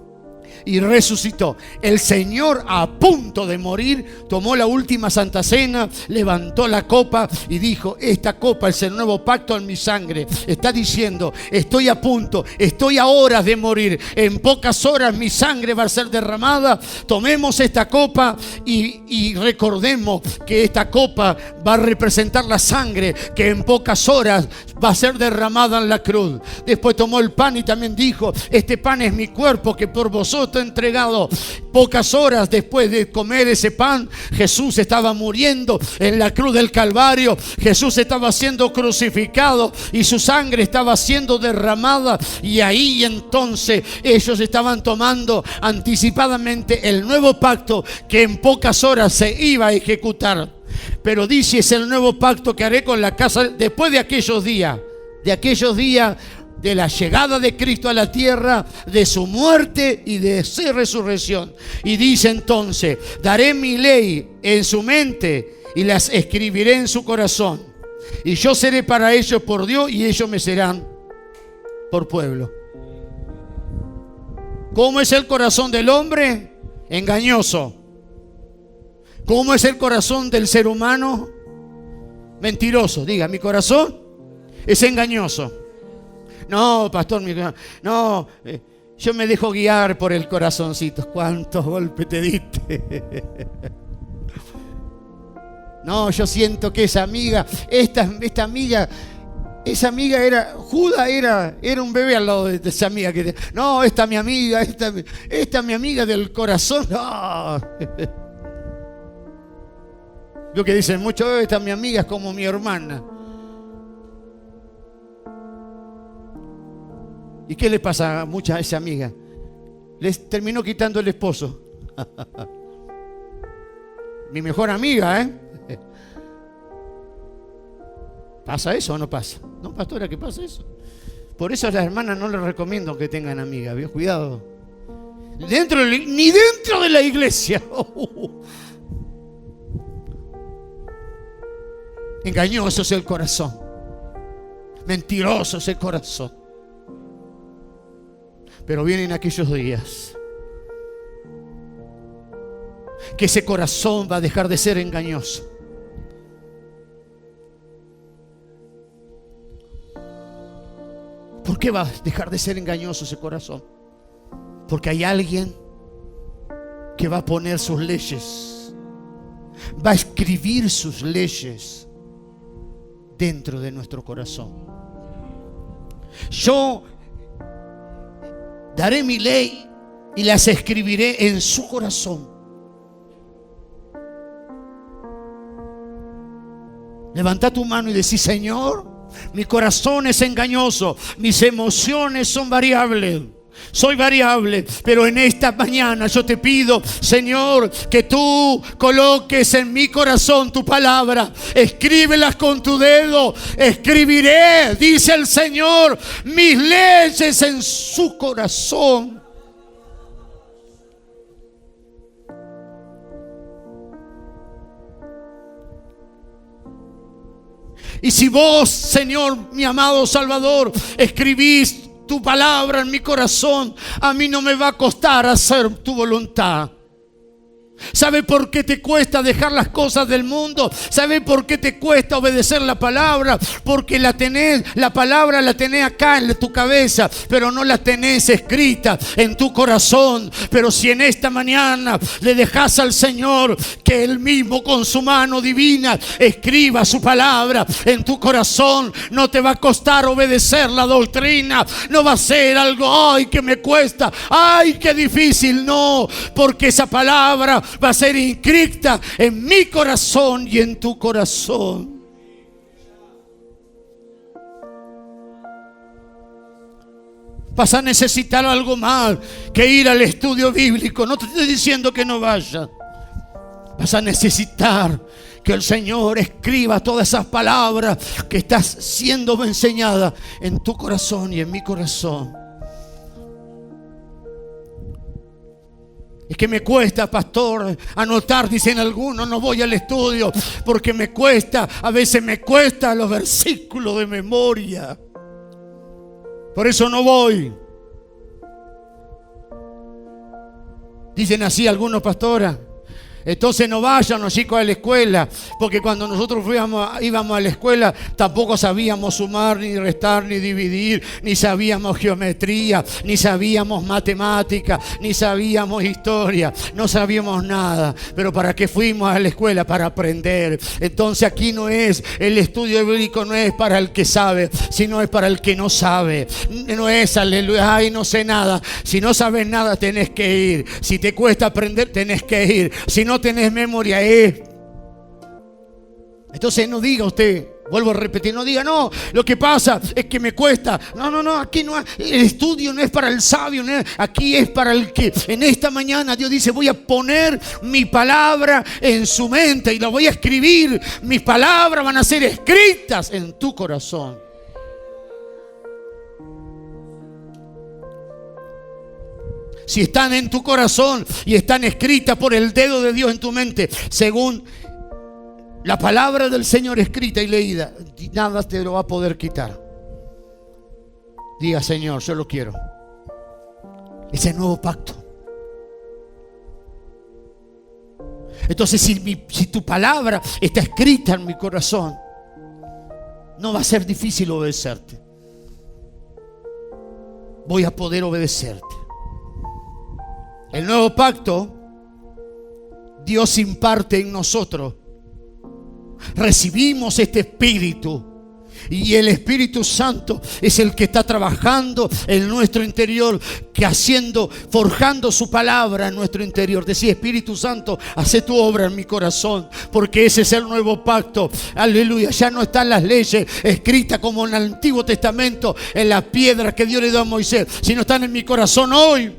y resucitó. El Señor, a punto de morir, tomó la última Santa Cena, levantó la copa y dijo: esta copa es el nuevo pacto en mi sangre. Está diciendo: estoy a punto, estoy a horas de morir, en pocas horas mi sangre va a ser derramada. Tomemos esta copa y recordemos que esta copa va a representar la sangre que en pocas horas va a ser derramada en la cruz. Después tomó el pan y también dijo: este pan es mi cuerpo que por vosotros autoentregado. Pocas horas después de comer ese pan, Jesús estaba muriendo en la cruz del Calvario. Jesús estaba siendo crucificado y su sangre estaba siendo derramada. Y ahí entonces ellos estaban tomando anticipadamente el nuevo pacto que en pocas horas se iba a ejecutar. Pero dice, es el nuevo pacto que haré con la casa después de aquellos días de la llegada de Cristo a la tierra, de su muerte y de su resurrección. Y dice entonces, daré mi ley en su mente y las escribiré en su corazón. Y yo seré para ellos por Dios y ellos me serán por pueblo. ¿Cómo es el corazón del hombre? Engañoso. ¿Cómo es el corazón del ser humano? Mentiroso. Diga, mi corazón es engañoso. No, pastor, no, yo me dejo guiar por el corazoncito. ¿Cuántos golpes te diste? No, yo siento que esa amiga, esa amiga era, Judas era un bebé al lado de esa amiga. No, esta mi amiga, esta mi amiga del corazón. No. Lo que dicen muchos, esta mi amiga es como mi hermana. ¿Y qué le pasa a mucha esa amiga? Les terminó quitando el esposo. Mi mejor amiga, ¿eh? ¿Pasa eso o no pasa? No, pastora, ¿qué pasa eso? Por eso a las hermanas no les recomiendo que tengan amigas, ¿vio? Cuidado. Ni dentro de la iglesia. Engañoso es el corazón. Mentiroso es el corazón. Pero vienen aquellos días que ese corazón va a dejar de ser engañoso. ¿Por qué va a dejar de ser engañoso ese corazón? Porque hay alguien que va a poner sus leyes, va a escribir sus leyes dentro de nuestro corazón. Yo daré mi ley y las escribiré en su corazón. Levanta tu mano y decí, Señor, mi corazón es engañoso, mis emociones son variables. Soy variable, pero en esta mañana yo te pido, Señor, que tú coloques en mi corazón tu palabra. Escríbelas con tu dedo. Escribiré, dice el Señor, mis leyes en su corazón. Y si vos, Señor, mi amado Salvador, escribís tu palabra en mi corazón, a mí no me va a costar hacer tu voluntad. ¿Sabe por qué te cuesta dejar las cosas del mundo? ¿Sabe por qué te cuesta obedecer la palabra? Porque la palabra la tenés acá en tu cabeza, pero no la tenés escrita en tu corazón. Pero si en esta mañana le dejás al Señor que Él mismo con su mano divina escriba su palabra en tu corazón, no te va a costar obedecer la doctrina. No va a ser algo, ay, que me cuesta, ay, qué difícil. No, porque esa palabra va a ser inscrita en mi corazón y en tu corazón. Vas a necesitar algo más que ir al estudio bíblico. No te estoy diciendo que no vayas. Vas a necesitar que el Señor escriba todas esas palabras que estás siendo enseñadas en tu corazón y en mi corazón. Es que me cuesta, pastor, anotar, dicen algunos, no voy al estudio porque me cuesta, a veces me cuesta los versículos de memoria. Por eso no voy. Dicen así algunos, pastora, Entonces no vayan los chicos a la escuela, porque cuando nosotros íbamos a la escuela tampoco sabíamos sumar, ni restar, ni dividir, ni sabíamos geometría, ni sabíamos matemática, ni sabíamos historia, no sabíamos nada. Pero ¿para qué fuimos a la escuela? Para aprender. Entonces aquí no es, el estudio bíblico no es para el que sabe, sino es para el que no sabe. No es, aleluya, ay, no sé nada. Si no sabes nada tenés que ir. Si te cuesta aprender tenés que ir. Si no tenés memoria, Entonces no diga usted, vuelvo a repetir, no diga, no, lo que pasa es que me cuesta. No, aquí no, el estudio no es para el sabio, aquí es para el que en esta mañana Dios dice, voy a poner mi palabra en su mente y la voy a escribir. Mis palabras van a ser escritas en tu corazón. Si están en tu corazón y están escritas por el dedo de Dios en tu mente, según la palabra del Señor escrita y leída, nada te lo va a poder quitar. Diga, Señor, yo lo quiero. Ese nuevo pacto. Entonces, si tu palabra está escrita en mi corazón, no va a ser difícil obedecerte. Voy a poder obedecerte. El nuevo pacto, Dios imparte en nosotros. Recibimos este Espíritu y el Espíritu Santo es el que está trabajando en nuestro interior, forjando su palabra en nuestro interior. Decía, Espíritu Santo, hace tu obra en mi corazón, porque ese es el nuevo pacto. Aleluya, ya no están las leyes escritas como en el Antiguo Testamento en las piedras que Dios le dio a Moisés, sino están en mi corazón hoy.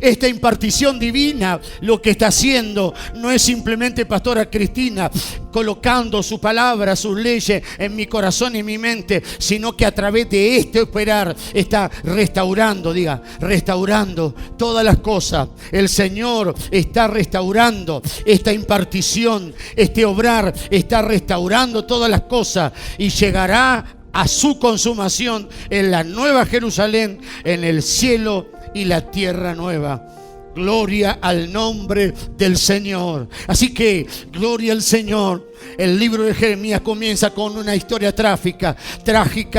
Esta impartición divina lo que está haciendo no es simplemente pastora Cristina colocando su palabra, sus leyes en mi corazón y en mi mente, sino que a través de este operar está restaurando, restaurando todas las cosas. El Señor está restaurando esta impartición, este obrar está restaurando todas las cosas y llegará a su consumación en la nueva Jerusalén, en el cielo y la tierra nueva. Gloria al nombre del Señor. Así que, gloria al Señor. El libro de Jeremías comienza con una historia trágica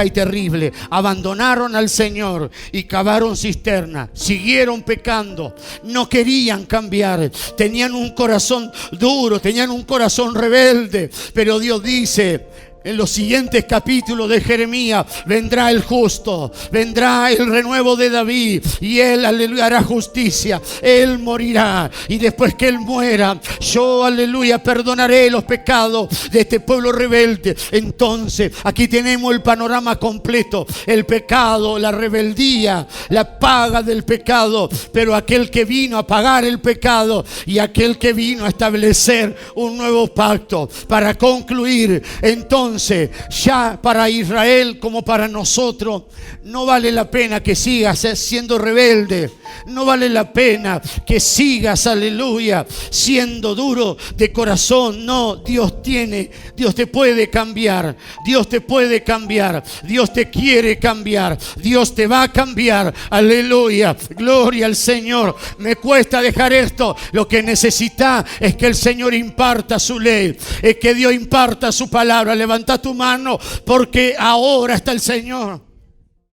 y terrible. Abandonaron al Señor y cavaron cisterna. Siguieron pecando. No querían cambiar. Tenían un corazón duro, tenían un corazón rebelde. Pero Dios dice, en los siguientes capítulos de Jeremías, vendrá el justo, vendrá el renuevo de David y él, aleluya, hará justicia. Él morirá y después que él muera, yo, aleluya, perdonaré los pecados de este pueblo rebelde. Entonces, aquí tenemos el panorama completo: el pecado, la rebeldía, la paga del pecado, pero aquel que vino a pagar el pecado y aquel que vino a establecer un nuevo pacto para concluir. Entonces, ya para Israel como para nosotros, no vale la pena que sigas siendo rebelde. No vale la pena que sigas, aleluya, siendo duro de corazón. No, Dios te puede cambiar. Dios te puede cambiar. Dios te quiere cambiar. Dios te va a cambiar. Aleluya, gloria al Señor. Me cuesta dejar esto. Lo que necesita es que el Señor imparta su ley, es que Dios imparta su palabra. Levanta tu mano, porque ahora está el Señor.